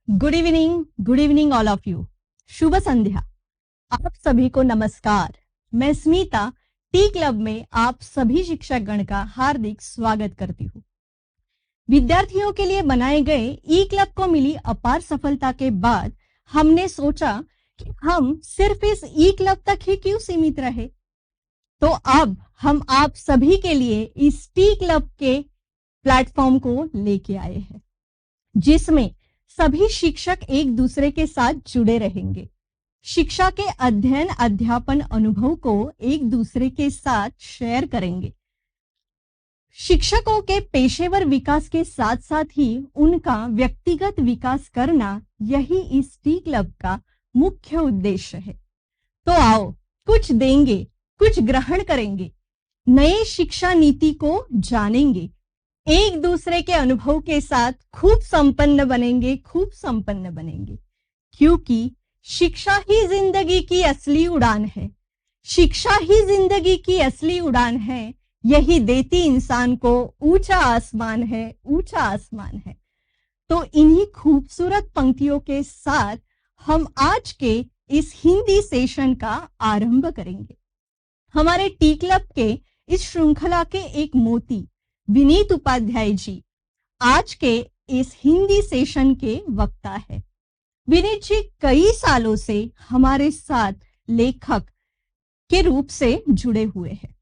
Good evening all of you. शुभ संध्या। आप सभी को नमस्कार। मैं स्मिता टी क्लब में आप सभी शिक्षक गण का हार्दिक स्वागत करती हूँ। विद्यार्थियों के लिए बनाए गए ई क्लब को मिली अपार सफलता के बाद हमने सोचा कि हम सिर्फ इस ई क्लब तक ही क्यों सीमित रहे। तो अब हम आप सभी के लिए इस टी क्लब के प्लेटफॉर्म को लेके आए हैं, जिसमें सभी शिक्षक एक दूसरे के साथ जुड़े रहेंगे। शिक्षा के अध्ययन अध्यापन अनुभव को एक दूसरे के साथ शेयर करेंगे। शिक्षकों के पेशेवर विकास के साथ साथ ही उनका व्यक्तिगत विकास करना, यही इस टी क्लब का मुख्य उद्देश्य है। तो आओ, कुछ देंगे, कुछ ग्रहण करेंगे, नए शिक्षा नीति को जानेंगे, एक दूसरे के अनुभव के साथ खूब संपन्न बनेंगे, क्योंकि शिक्षा ही जिंदगी की असली उड़ान है। शिक्षा ही जिंदगी की असली उड़ान है, यही देती इंसान को ऊंचा आसमान है। तो इन्हीं खूबसूरत पंक्तियों के साथ हम आज के इस हिंदी सेशन का आरंभ करेंगे। हमारे टी क्लब के इस श्रृंखला के एक मोती विनीत उपाध्याय जी आज के इस हिंदी सेशन के वक्ता है। विनीत जी कई सालों से हमारे साथ लेखक के रूप से जुड़े हुए हैं।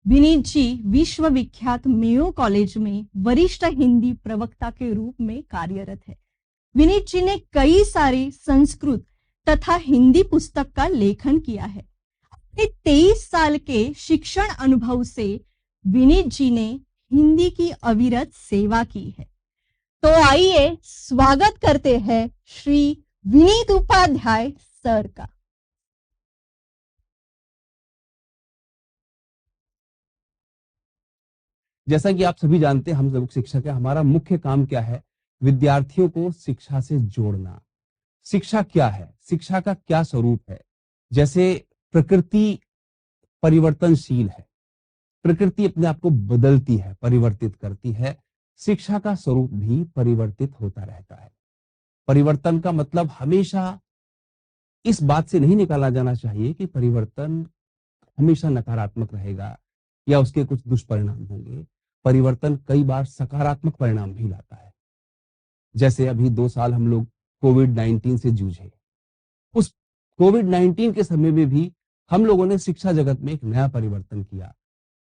विनीत जी विश्वविख्यात मेयो कॉलेज में वरिष्ठ हिंदी प्रवक्ता के रूप में कार्यरत है। विनीत जी ने कई सारी संस्कृत तथा हिंदी पुस्तक का लेखन किया है। अपने 23 साल के शिक्षण अनुभव से विनीत जी ने हिंदी की अविरत सेवा की है। तो आइए स्वागत करते हैं श्री विनीत उपाध्याय सर का। जैसा कि आप सभी जानते हैं, हम सब शिक्षक हैं। हमारा मुख्य काम क्या है? विद्यार्थियों को शिक्षा से जोड़ना। शिक्षा क्या है? शिक्षा का क्या स्वरूप है? जैसे प्रकृति परिवर्तनशील है, प्रकृति अपने आप को बदलती है, परिवर्तित करती है। शिक्षा का स्वरूप भी परिवर्तित होता रहता है। परिवर्तन का मतलब हमेशा इस बात से नहीं निकाला जाना चाहिए कि परिवर्तन हमेशा नकारात्मक रहेगा या उसके कुछ दुष्परिणाम होंगे। परिवर्तन कई बार सकारात्मक परिणाम भी लाता है। जैसे अभी 2 साल हम लोग कोविड-19 से जूझे। उस कोविड-19 के समय में भी हम लोगों ने शिक्षा जगत में एक नया परिवर्तन किया।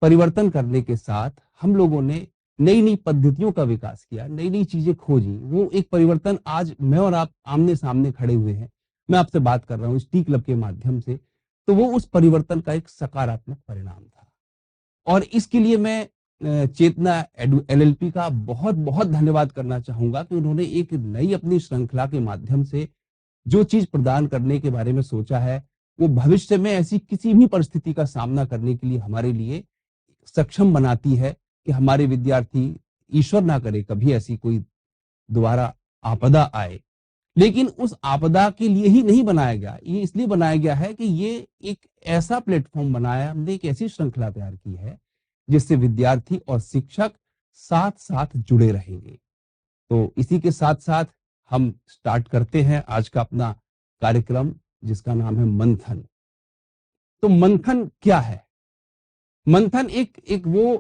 परिवर्तन करने के साथ हम लोगों ने नई-नई पद्धतियों का विकास किया, नई-नई चीजें खोजी। वो एक परिवर्तन आज मैं और आप आमने-सामने खड़े हुए हैं। मैं आपसे बात कर रहा हूँ इस टी क्लब के माध्यम से। तो वो उस परिवर्तन का एक सकारात्मक परिणाम था। और इसके लिए मैं चेतना एलएलपी का बहुत-बहुत धन्यवाद करना चाहूंगा कि उन्होंने एक नई अपनी श्रृंखला के माध्यम से जो चीज प्रदान करने के बारे में सोचा है, वो भविष्य में ऐसी किसी भी परिस्थिति का सामना करने के लिए हमारे लिए सक्षम बनाती है कि हमारे विद्यार्थी, ईश्वर ना करे कभी ऐसी कोई दोबारा आपदा आए, लेकिन उस आपदा के लिए ही नहीं बनाया गया। ये इसलिए बनाया गया है कि ये एक ऐसा प्लेटफॉर्म बनाया, हमने एक ऐसी श्रृंखला तैयार की है जिससे विद्यार्थी और शिक्षक साथ साथ जुड़े रहेंगे। तो इसी के साथ साथ हम स्टार्ट करते हैं आज का अपना कार्यक्रम, जिसका नाम है मंथन। तो मंथन क्या है? मंथन एक वो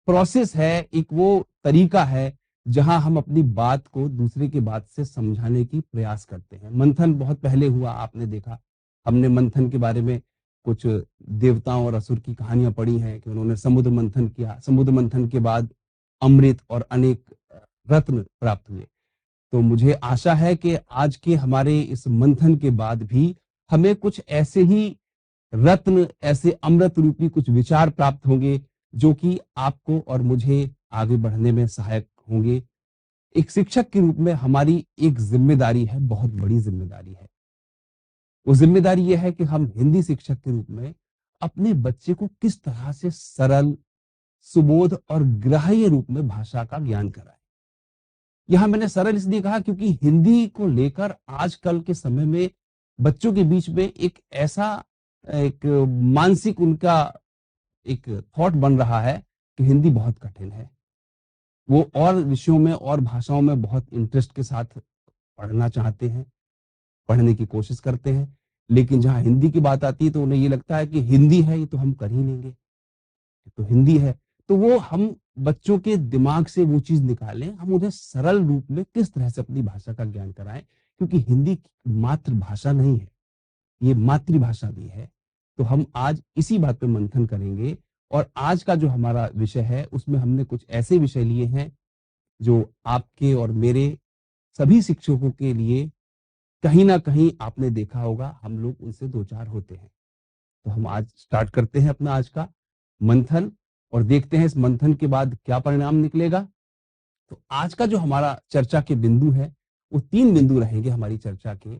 प्रोसेस है, एक वो तरीका है जहां हम अपनी बात को दूसरे की बात से समझाने की प्रयास करते हैं। मंथन बहुत पहले हुआ, आपने देखा। हमने मंथन के बारे में कुछ देवताओं और असुर की कहानियां पढ़ी हैं कि उन्होंने समुद्र मंथन किया। समुद्र मंथन के बाद अमृत और अनेक रत्न प्राप्त हुए। तो मुझे आशा है कि आज के हमारे इस मंथन के बाद भी हमें कुछ ऐसे ही रत्न, ऐसे अमृत रूपी कुछ विचार प्राप्त होंगे जो कि आपको और मुझे आगे बढ़ने में सहायक होंगे। एक शिक्षक के रूप में हमारी एक जिम्मेदारी है, बहुत बड़ी जिम्मेदारी है। वो जिम्मेदारी यह है कि हम हिंदी शिक्षक के रूप में अपने बच्चे को किस तरह से सरल, सुबोध और ग्राह्य रूप में भाषा का ज्ञान कराएं। यहां मैंने सरल इसलिए कहा क्योंकि हिंदी को लेकर आजकल के समय में बच्चों के बीच में एक ऐसा एक मानसिक उनका एक थॉट बन रहा है कि हिंदी बहुत कठिन है। वो और विषयों में और भाषाओं में बहुत इंटरेस्ट के साथ पढ़ना चाहते हैं, पढ़ने की कोशिश करते हैं, लेकिन जहाँ हिंदी की बात आती है तो उन्हें ये लगता है कि हिंदी है ये तो हम कर ही लेंगे, ये तो हिंदी है। तो वो हम बच्चों के दिमाग से वो चीज़ निकालें, हम उन्हें सरल रूप में किस तरह से अपनी भाषा का ज्ञान कराएँ, क्योंकि हिंदी मातृभाषा नहीं है, ये मातृभाषा भी है। तो हम आज इसी बात पे मंथन करेंगे और आज का जो हमारा विषय है उसमें हमने कुछ ऐसे विषय लिए हैं जो आपके और मेरे सभी शिक्षकों के लिए कहीं न कहीं आपने देखा होगा हम लोग उनसे दो चार होते हैं। तो हम आज स्टार्ट करते हैं अपना आज का मंथन और देखते हैं इस मंथन के बाद क्या परिणाम निकलेगा। तो आज का जो हमारा चर्चा के बिंदु है, वो 3 बिंदु रहेंगे हमारी चर्चा के।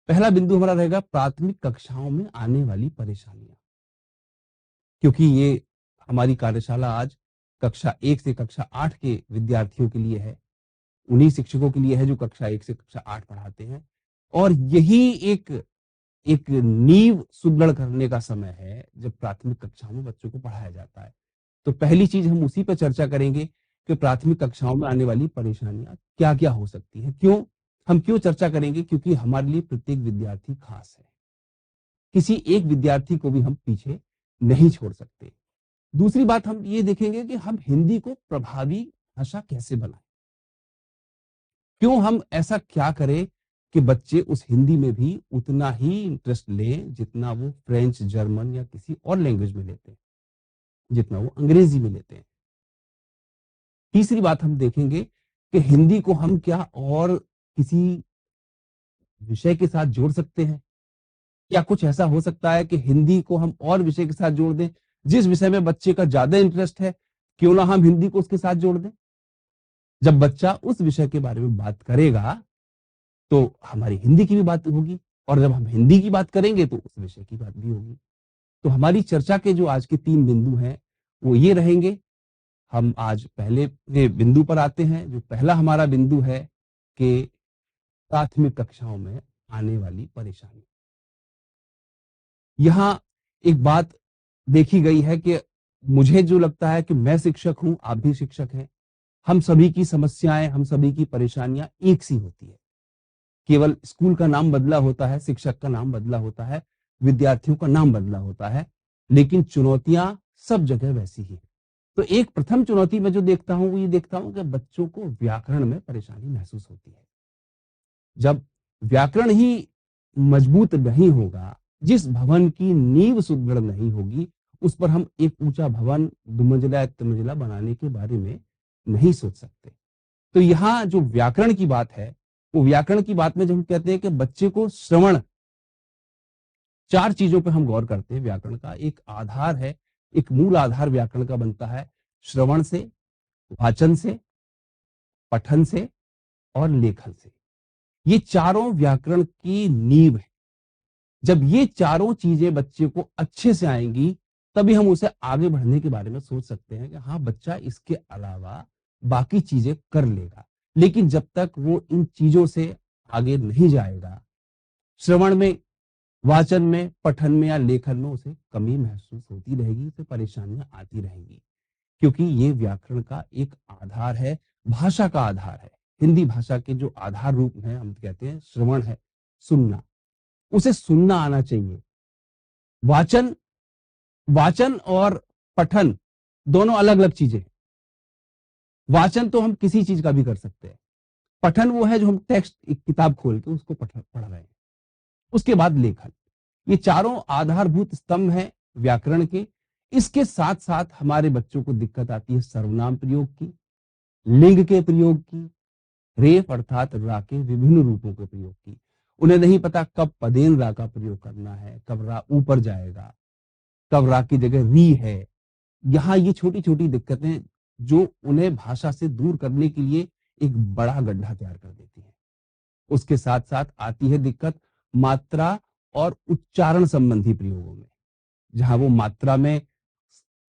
पहला बिंदु हमारा रहेगा प्राथमिक कक्षाओं में आने वाली परेशानियाँ। क्योंकि ये हमारी कार्यशाला आज कक्षा 1 से कक्षा 8 के विद्यार्थियों के लिए है। उन्हीं शिक्षकों के लिए है जो कक्षा 1 से कक्षा 8 पढ़ाते हैं और यही एक एक नींव सुदृढ़ करने का समय है जब प्राथमिक कक्षाओं में बच्चों को पढ़ाया जाता है। तो पहली चीज हम उसी पर चर्चा करेंगे कि प्राथमिक कक्षाओं में आने वाली परेशानियां क्या-क्या हो सकती हैं। हम क्यों चर्चा करेंगे? क्योंकि हमारे लिए प्रत्येक विद्यार्थी खास है। किसी एक विद्यार्थी को भी हम पीछे नहीं छोड़ सकते। दूसरी बात हम ये देखेंगे कि हम हिंदी को प्रभावी भाषा कैसे बनाएं। क्यों हम ऐसा क्या करें कि बच्चे उस हिंदी में भी उतना ही इंटरेस्ट लें जितना वो फ्रेंच, जर्मन या किसी और लैंग्वेज में लेते हैं, जितना वो अंग्रेजी में लेते हैं। तीसरी बात हम देखेंगे कि हिंदी को हम क्या और किसी विषय के साथ जोड़ सकते हैं। क्या कुछ ऐसा हो सकता है कि हिंदी को हम और विषय के साथ जोड़ दें, जिस विषय में बच्चे का ज्यादा इंटरेस्ट है, क्यों ना हम हिंदी को उसके साथ जोड़ दें। जब बच्चा उस विषय के बारे में बात करेगा तो हमारी हिंदी की भी बात होगी और जब हम हिंदी की बात करेंगे तो उस विषय की बात भी होगी। तो हमारी चर्चा के जो आज के 3 बिंदु हैं, वो ये रहेंगे। हम आज पहले के बिंदु पर आते हैं। जो पहला हमारा बिंदु है कि प्राथमिक कक्षाओं में आने वाली परेशानी। यहाँ एक बात देखी गई है कि मुझे जो लगता है कि मैं शिक्षक हूँ, आप भी शिक्षक हैं। हम सभी की समस्याएं, हम सभी की परेशानियां एक सी होती है। केवल स्कूल का नाम बदला होता है, शिक्षक का नाम बदला होता है, विद्यार्थियों का नाम बदला होता है, लेकिन चुनौतियां सब जगह वैसी ही हैं। तो एक प्रथम चुनौती मैं जो देखता हूं वो ये देखता हूं कि बच्चों को व्याकरण में परेशानी महसूस होती है। जब व्याकरण ही मजबूत नहीं होगा, जिस भवन की नींव सुदृढ़ नहीं होगी, उस पर हम एक ऊंचा भवन, दुमंजिला, तिमंजिला बनाने के बारे में नहीं सोच सकते। तो यहाँ जो व्याकरण की बात है, वो व्याकरण की बात में जब हम कहते हैं कि बच्चे को श्रवण, 4 चीजों पे हम गौर करते हैं व्याकरण का। एक आधार है, एक मूल आधार व्याकरण का बनता है श्रवण से, वाचन से, पठन से और लेखन से। ये चारों व्याकरण की नींव है। जब ये चारों चीजें बच्चे को अच्छे से आएंगी, तभी हम उसे आगे बढ़ने के बारे में सोच सकते हैं कि हाँ, बच्चा इसके अलावा बाकी चीजें कर लेगा। लेकिन जब तक वो इन चीजों से आगे नहीं जाएगा, श्रवण में, वाचन में, पठन में या लेखन में उसे कमी महसूस होती रहेगी, उसे परेशानियां आती रहेंगी। क्योंकि ये व्याकरण का एक आधार है, भाषा का आधार है। हिंदी भाषा के जो आधार रूप है, हम कहते हैं श्रवण है, सुनना। उसे सुनना आना चाहिए। वाचन वाचन और पठन दोनों अलग अलग चीजें हैं। वाचन तो हम किसी चीज का भी कर सकते हैं। पठन वो है जो हम टेक्स्ट, एक किताब खोल के उसको पढ़ रहे हैं। उसके बाद लेखन। ये चारों आधारभूत स्तंभ हैं व्याकरण के। इसके साथ साथ हमारे बच्चों को दिक्कत आती है सर्वनाम प्रयोग की, लिंग के प्रयोग की, रेफ अर्थात रा के विभिन्न रूपों के प्रयोग की। उन्हें नहीं पता कब पदेन रा का प्रयोग करना है, कब रा ऊपर जाएगा, कब रा की जगह री है। यहाँ ये छोटी छोटी दिक्कतें जो उन्हें भाषा से दूर करने के लिए एक बड़ा गड्ढा तैयार कर देती है। उसके साथ साथ आती है दिक्कत मात्रा और उच्चारण संबंधी प्रयोगों में, जहां वो मात्रा में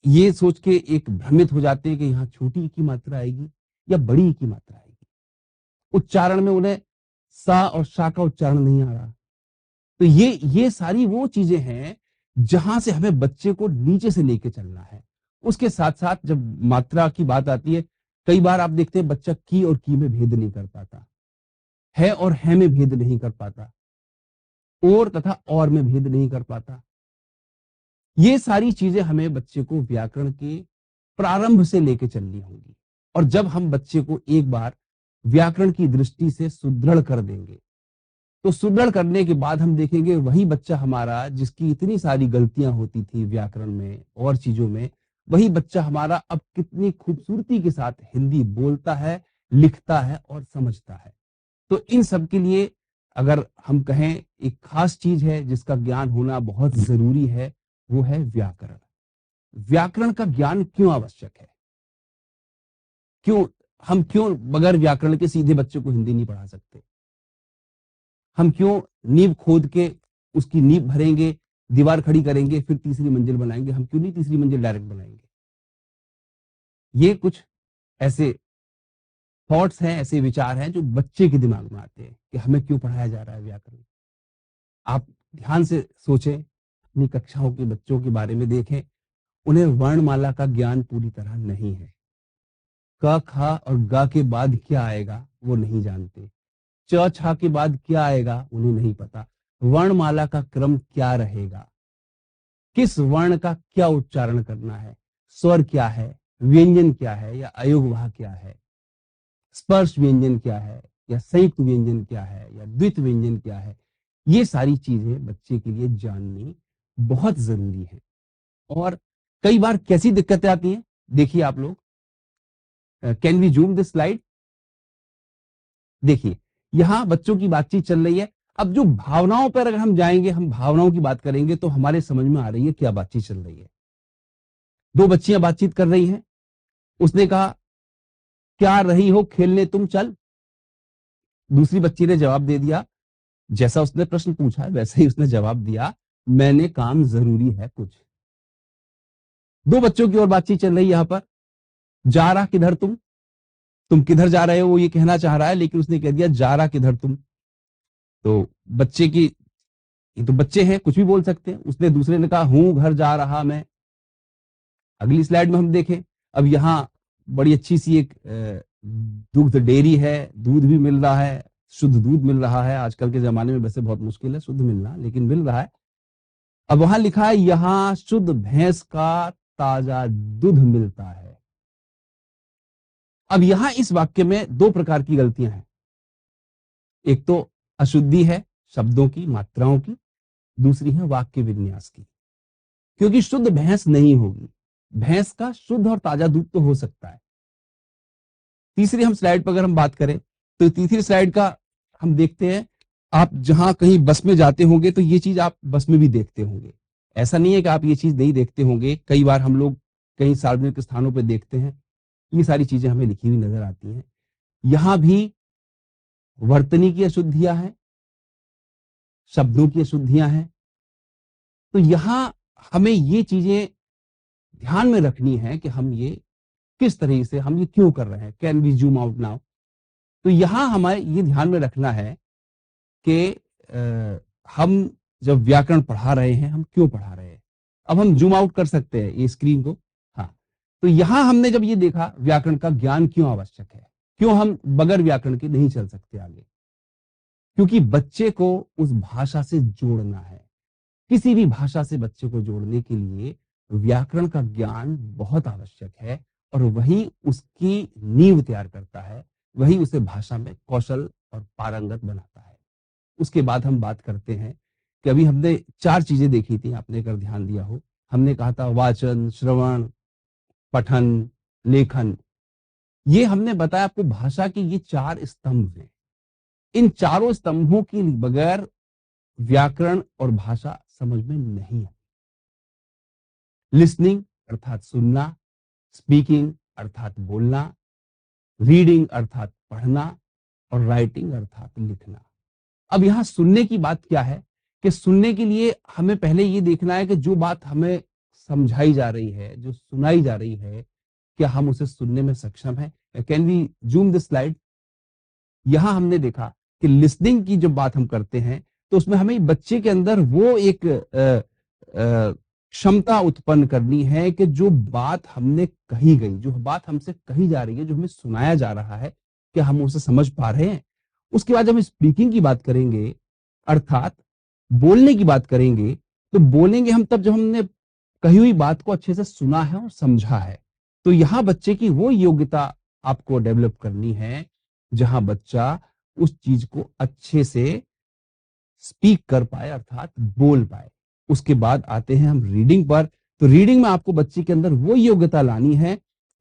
ये सोच के एक भ्रमित हो जाते हैं कि यहाँ छोटी की मात्रा आएगी या बड़ी की मात्रा आएगी। उच्चारण में उन्हें सा और शा का उच्चारण नहीं आ रहा। तो ये सारी वो चीजें हैं जहां से हमें बच्चे को नीचे से लेके चलना है। उसके साथ साथ जब मात्रा की बात आती है, कई बार आप देखते हैं बच्चा की और की में भेद नहीं कर पाता। है और है में भेद नहीं कर पाता, और तथा और में भेद नहीं कर पाता। ये सारी चीजें हमें बच्चे को व्याकरण के प्रारंभ से लेके चलनी होगी। और जब हम बच्चे को एक बार व्याकरण की दृष्टि से सुदृढ़ कर देंगे, तो सुदृढ़ करने के बाद हम देखेंगे वही बच्चा हमारा जिसकी इतनी सारी गलतियां होती थी व्याकरण में और चीजों में, वही बच्चा हमारा अब कितनी खूबसूरती के साथ हिंदी बोलता है, लिखता है और समझता है। तो इन सब के लिए अगर हम कहें एक खास चीज है जिसका ज्ञान होना बहुत जरूरी है, वो है व्याकरण। व्याकरण का ज्ञान क्यों आवश्यक है? क्यों बगैर व्याकरण के सीधे बच्चे को हिंदी नहीं पढ़ा सकते? हम क्यों नींव खोद के उसकी नींव भरेंगे, दीवार खड़ी करेंगे, फिर तीसरी मंजिल बनाएंगे? हम क्यों नहीं तीसरी मंजिल डायरेक्ट बनाएंगे? ये कुछ ऐसे थॉट्स हैं, ऐसे विचार हैं जो बच्चे के दिमाग में आते हैं कि हमें क्यों पढ़ाया जा रहा है व्याकरण। आप ध्यान से सोचें, अपनी कक्षाओं के बच्चों के बारे में देखें, उन्हें वर्णमाला का ज्ञान पूरी तरह नहीं है। क ख और ग के बाद क्या आएगा वो नहीं जानते, च छ के बाद क्या आएगा उन्हें नहीं पता, वर्णमाला का क्रम क्या रहेगा, किस वर्ण का क्या उच्चारण करना है, स्वर क्या है, व्यंजन क्या है या अयोगवाह क्या है, स्पर्श व्यंजन क्या है या संयुक्त व्यंजन क्या है या द्वित व्यंजन क्या है, ये सारी चीजें बच्चे के लिए जाननी बहुत जरूरी है। और कई बार कैसी दिक्कतें आती हैं, देखिए आप लोग, can we zoom this slide? देखिए यहां बच्चों की बातचीत चल रही है। अब जो भावनाओं पर अगर हम जाएंगे, हम भावनाओं की बात करेंगे तो हमारे समझ में आ रही है क्या बातचीत चल रही है। दो बच्चियां बातचीत कर रही हैं। उसने कहा क्या रही हो खेलने तुम चल। दूसरी बच्ची ने जवाब दे दिया, जैसा उसने प्रश्न पूछा है वैसे ही उसने जवाब दिया, मैंने काम जरूरी है कुछ। दो बच्चों की और बातचीत चल रही है। यहां पर जा रहा किधर तुम किधर जा रहे हो वो ये कहना चाह रहा है, लेकिन उसने कह दिया जा रहा किधर तुम। तो बच्चे की, ये तो बच्चे हैं कुछ भी बोल सकते हैं। उसने दूसरे ने कहा हूं घर जा रहा मैं। अगली स्लाइड में हम देखें, अब यहां बड़ी अच्छी सी एक दुग्ध डेयरी है, दूध भी मिल रहा है, शुद्ध दूध मिल रहा है। आजकल के जमाने में वैसे बहुत मुश्किल है शुद्ध मिलना, लेकिन मिल रहा है। अब वहां लिखा है यहां शुद्ध भैंस का ताजा दूध मिलता है। अब यहां इस वाक्य में दो प्रकार की गलतियां हैं। एक तो अशुद्धि है शब्दों की, मात्राओं की, दूसरी है वाक्य विन्यास की। क्योंकि शुद्ध भैंस नहीं होगी, भैंस का शुद्ध और ताजा दूध तो हो सकता है। तीसरी हम स्लाइड पर अगर हम बात करें तो तीसरी स्लाइड का हम देखते हैं, आप जहां कहीं बस में जाते होंगे तो ये चीज आप बस में भी देखते होंगे। ऐसा नहीं है कि आप ये चीज नहीं देखते होंगे, कई बार हम लोग कहीं सार्वजनिक स्थानों पर देखते हैं, ये सारी चीजें हमें लिखी हुई नजर आती हैं। यहां भी वर्तनी की अशुद्धियां हैं, शब्दों की अशुद्धियां हैं। तो यहां हमें ये चीजें ध्यान में रखनी है कि हम ये किस तरह से, हम ये क्यों कर रहे हैं। Can we zoom out now? तो यहां हमें ये ध्यान में रखना है कि हम जब व्याकरण पढ़ा रहे हैं हम क्यों पढ़ा रहे हैं। अब हम जूम आउट कर सकते हैं ये स्क्रीन को। हाँ, तो यहां हमने जब ये देखा व्याकरण का ज्ञान क्यों आवश्यक है, क्यों हम बगैर व्याकरण के नहीं चल सकते आगे, क्योंकि बच्चे को उस भाषा से जोड़ना है। किसी भी भाषा से बच्चे को जोड़ने के लिए व्याकरण का ज्ञान बहुत आवश्यक है, और वही उसकी नींव तैयार करता है, वही उसे भाषा में कौशल और पारंगत बनाता है। उसके बाद हम बात करते हैं कि अभी हमने चार चीजें देखी थी, आपने अगर ध्यान दिया हो। हमने कहा था वाचन, श्रवण, पठन, लेखन। ये हमने बताया आपको भाषा के ये चार स्तंभ हैं। इन चारों स्तंभों के बगैर व्याकरण और भाषा समझ में नहीं है। लिसनिंग अर्थात सुनना, स्पीकिंग अर्थात बोलना, रीडिंग अर्थात पढ़ना, और राइटिंग अर्थात लिखना। अब यहां सुनने की बात क्या है कि सुनने के लिए हमें पहले ये देखना है कि जो बात हमें समझाई जा रही है, जो सुनाई जा रही है, क्या हम उसे सुनने में सक्षम है। Can we zoom this slide? यहां हमने देखा कि लिसनिंग की जब बात हम करते हैं तो उसमें हमें बच्चे के अंदर वो एक क्षमता उत्पन्न करनी है कि जो बात हमने कही गई, जो बात हमसे कही जा रही है, जो हमें सुनाया जा रहा है, क्या हम उसे समझ पा रहे हैं। उसके बाद जब हम स्पीकिंग की बात करेंगे, अर्थात बोलने की बात करेंगे, तो बोलेंगे हम तब जब हमने कही हुई बात को अच्छे से सुना है और समझा है। तो यहां बच्चे की वो योग्यता आपको डेवलप करनी है जहां बच्चा उस चीज को अच्छे से स्पीक कर पाए, अर्थात बोल पाए। उसके बाद आते हैं हम रीडिंग पर। तो रीडिंग में आपको बच्चे के अंदर वो योग्यता लानी है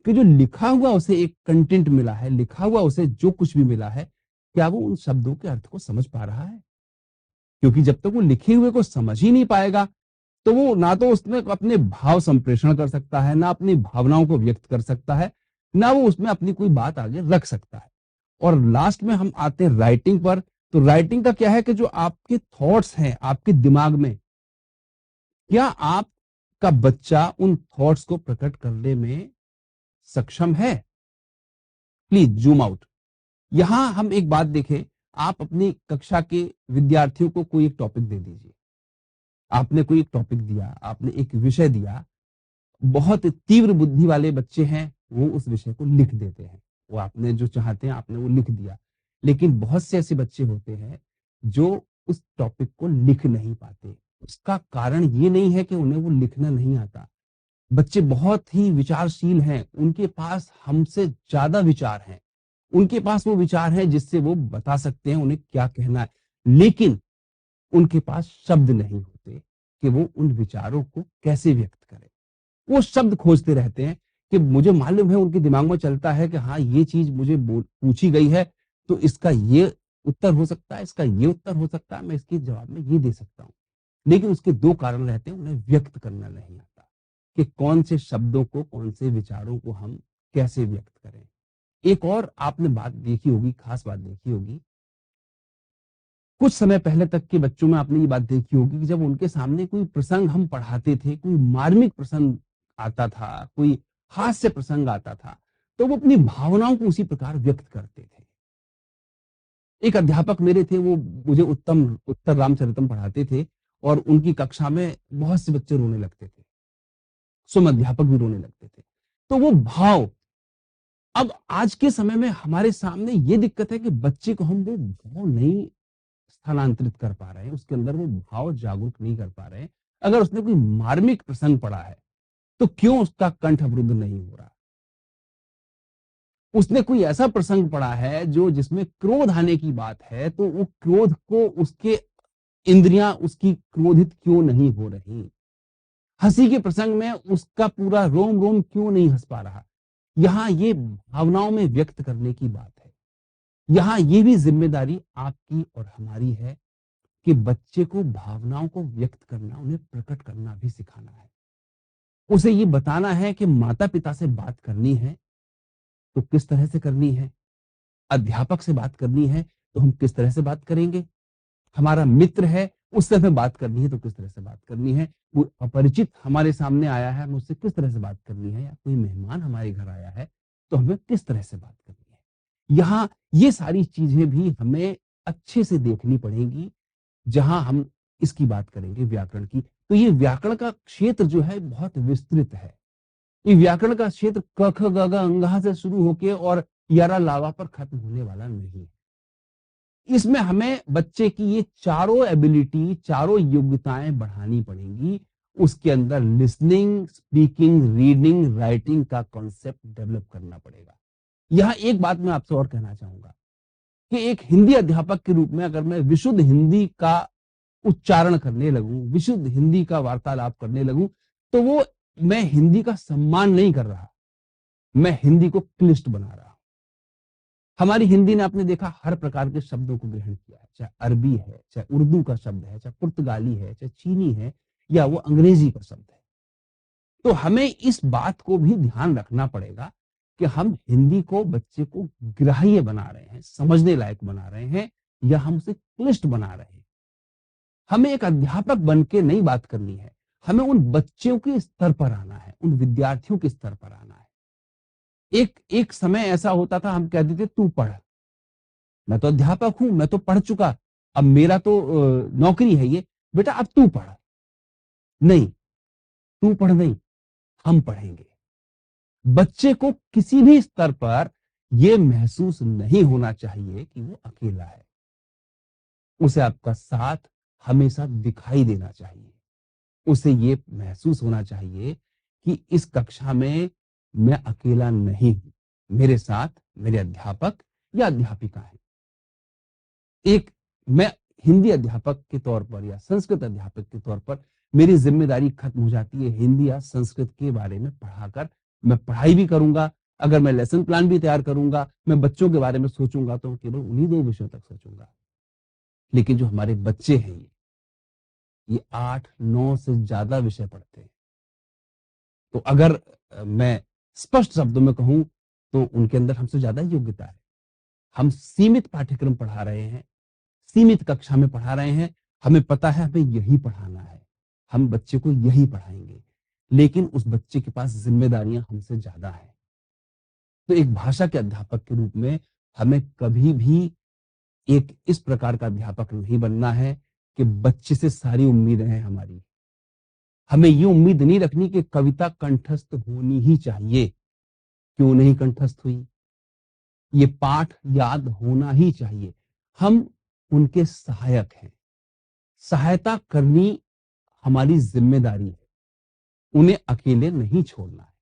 कि जो लिखा हुआ उसे एक कंटेंट मिला है, लिखा हुआ उसे जो कुछ भी मिला है, क्या वो उन शब्दों के अर्थ को समझ पा रहा है? क्योंकि जब तक वो लिखे हुए को समझ ही नहीं पाएगा, तो वो ना तो उसमें अपने भाव संप्रेषण कर सकता है, ना अपनी भावनाओं को व्यक्त कर सकता है, ना वो उसमें अपनी कोई बात आगे रख सकता है। और लास्ट में हम आते हैं राइटिंग पर। तो राइटिंग का क्या है कि जो आपके थॉट्स हैं आपके दिमाग में, क्या आपका बच्चा उन थॉट्स को प्रकट करने में सक्षम है? Please zoom out. यहां हम एक बात देखें, आप अपनी कक्षा के विद्यार्थियों को कोई एक टॉपिक दे दीजिए। आपने कोई एक टॉपिक दिया, आपने एक विषय दिया, बहुत तीव्र बुद्धि वाले बच्चे हैं, वो उस विषय को लिख देते हैं। वो आपने जो चाहते हैं आपने वो लिख दिया। लेकिन बहुत से ऐसे बच्चे होते हैं जो उस टॉपिक को लिख नहीं पाते। उसका कारण ये नहीं है कि उन्हें वो लिखना नहीं आता। बच्चे बहुत ही विचारशील हैं, उनके पास हमसे ज्यादा विचार हैं। उनके पास वो विचार हैं जिससे वो बता सकते हैं उन्हें क्या कहना है। लेकिन उनके पास शब्द नहीं होते कि वो उन विचारों को कैसे व्यक्त करें। वो शब्द खोजते रहते हैं कि मुझे मालूम है, उनके दिमाग में चलता है कि हाँ, ये चीज मुझे पूछी गई है, तो इसका ये उत्तर हो सकता है, इसका ये उत्तर हो सकता है, मैं इसके जवाब में ये दे सकता हूँ। लेकिन उसके दो कारण रहते हैं, उन्हें व्यक्त करना नहीं आता कि कौन से शब्दों को, कौन से विचारों को हम कैसे व्यक्त करें। एक और आपने बात देखी होगी, खास बात देखी होगी, कुछ समय पहले तक के बच्चों में आपने ये बात देखी होगी कि जब उनके सामने कोई प्रसंग हम पढ़ाते थे, कोई मार्मिक प्रसंग आता था, कोई हास्य प्रसंग आता था, तो वो अपनी भावनाओं को उसी प्रकार व्यक्त करते थे। एक अध्यापक मेरे थे, वो मुझे उत्तम उत्तर रामचरितम पढ़ाते थे और उनकी कक्षा में बहुत से बच्चे रोने लगते थे, स्वयं अध्यापक भी रोने लगते थे। तो वो भाव, अब आज के समय में हमारे सामने ये दिक्कत है कि बच्चे को हम वो भाव नहीं स्थानांतरित कर पा रहे हैं, उसके अंदर वो भाव जागरूक नहीं कर पा रहे हैं। अगर उसने कोई मार्मिक प्रसंग पढ़ा है, तो क्यों उसका कंठ अवरुद्ध नहीं हो रहा? उसने कोई ऐसा प्रसंग पढ़ा है जो जिसमें क्रोध आने की बात है, तो वो क्रोध को, उसके इंद्रियां उसकी क्रोधित क्यों नहीं हो रही? हंसी के प्रसंग में उसका पूरा रोम रोम क्यों नहीं हंस पा रहा? यहां ये भावनाओं में व्यक्त करने की बात है। यहां ये भी जिम्मेदारी आपकी और हमारी है कि बच्चे को भावनाओं को व्यक्त करना, उन्हें प्रकट करना भी सिखाना है। उसे ये बताना है कि माता पिता से बात करनी है तो किस तरह से करनी है, अध्यापक से बात करनी है तो हम किस तरह से बात करेंगे, हमारा मित्र है उससे हमें बात करनी है तो किस तरह से बात करनी है, कोई अपरिचित हमारे सामने आया है हमें उससे किस तरह से बात करनी है, या कोई मेहमान हमारे घर आया है तो हमें किस तरह से बात करनी है। यहाँ ये सारी चीजें भी हमें अच्छे से देखनी पड़ेगी जहां हम इसकी बात करेंगे व्याकरण की। तो ये व्याकरण का क्षेत्र जो है बहुत विस्तृत है। ये व्याकरण का क्षेत्र क ख ग घ अंगहा से शुरू होके और यारा लावा पर खत्म होने वाला नहीं है। इसमें हमें बच्चे की ये चारों एबिलिटी, चारों योग्यताएं बढ़ानी पड़ेंगी। उसके अंदर लिसनिंग, स्पीकिंग, रीडिंग, राइटिंग का कॉन्सेप्ट डेवलप करना पड़ेगा। यहां एक बात मैं आपसे और कहना चाहूंगा कि एक हिंदी अध्यापक के रूप में अगर मैं विशुद्ध हिंदी का उच्चारण करने लगूं, विशुद्ध हिंदी का वार्तालाप करने लगूं, तो वो मैं हिंदी का सम्मान नहीं कर रहा, मैं हिंदी को क्लिष्ट बना रहा हूं। हमारी हिंदी ने, आपने देखा, हर प्रकार के शब्दों को ग्रहण किया है, चाहे अरबी है, चाहे उर्दू का शब्द है, चाहे पुर्तगाली है, चाहे चीनी है, या वो अंग्रेजी का शब्द है। तो हमें इस बात को भी ध्यान रखना पड़ेगा कि हम हिंदी को बच्चे को ग्राह्य बना रहे हैं, समझने लायक बना रहे हैं, या हम उसे क्लिष्ट बना रहे हैं। हमें एक अध्यापक बन के नहीं बात करनी है, हमें उन बच्चों के स्तर पर आना है, उन विद्यार्थियों के स्तर पर आना है। एक एक समय ऐसा होता था, हम कहते थे तू पढ़, मैं तो अध्यापक हूं, मैं तो पढ़ चुका, अब मेरा तो नौकरी है ये, बेटा अब तू पढ़। नहीं, तू पढ़ नहीं, हम पढ़ेंगे। बच्चे को किसी भी स्तर पर ये महसूस नहीं होना चाहिए कि वो अकेला है। उसे आपका साथ हमेशा दिखाई देना चाहिए। उसे ये महसूस होना चाहिए कि इस कक्षा में मैं अकेला नहीं हूं, मेरे साथ मेरे अध्यापक या अध्यापिका है। एक मैं हिंदी अध्यापक के तौर पर या संस्कृत अध्यापक के तौर पर मेरी जिम्मेदारी खत्म हो जाती है हिंदी या संस्कृत के बारे में पढ़ाकर। मैं पढ़ाई भी करूंगा, अगर मैं लेसन प्लान भी तैयार करूंगा, मैं बच्चों के बारे में सोचूंगा तो केवल उन्हीं 2 विषयों तक सोचूंगा। लेकिन जो हमारे बच्चे हैं ये 8-9 से ज्यादा विषय पढ़ते हैं। तो अगर मैं स्पष्ट शब्दों में कहूं तो उनके अंदर हमसे ज्यादा योग्यता है। हम सीमित पाठ्यक्रम पढ़ा रहे हैं, सीमित कक्षा में पढ़ा रहे हैं, हमें पता है हमें यही पढ़ाना है, हम बच्चे को यही पढ़ाएंगे, लेकिन उस बच्चे के पास जिम्मेदारियां हमसे ज्यादा हैं। तो एक भाषा के अध्यापक के रूप में हमें कभी भी एक इस प्रकार का अध्यापक नहीं बनना है कि बच्चे से सारी उम्मीदें हैं हमारी। हमें ये उम्मीद नहीं रखनी कि कविता कंठस्थ होनी ही चाहिए। क्यों नहीं कंठस्थ हुई? ये पाठ याद होना ही चाहिए। हम उनके सहायक हैं। सहायता करनी हमारी जिम्मेदारी है। उन्हें अकेले नहीं छोड़ना है।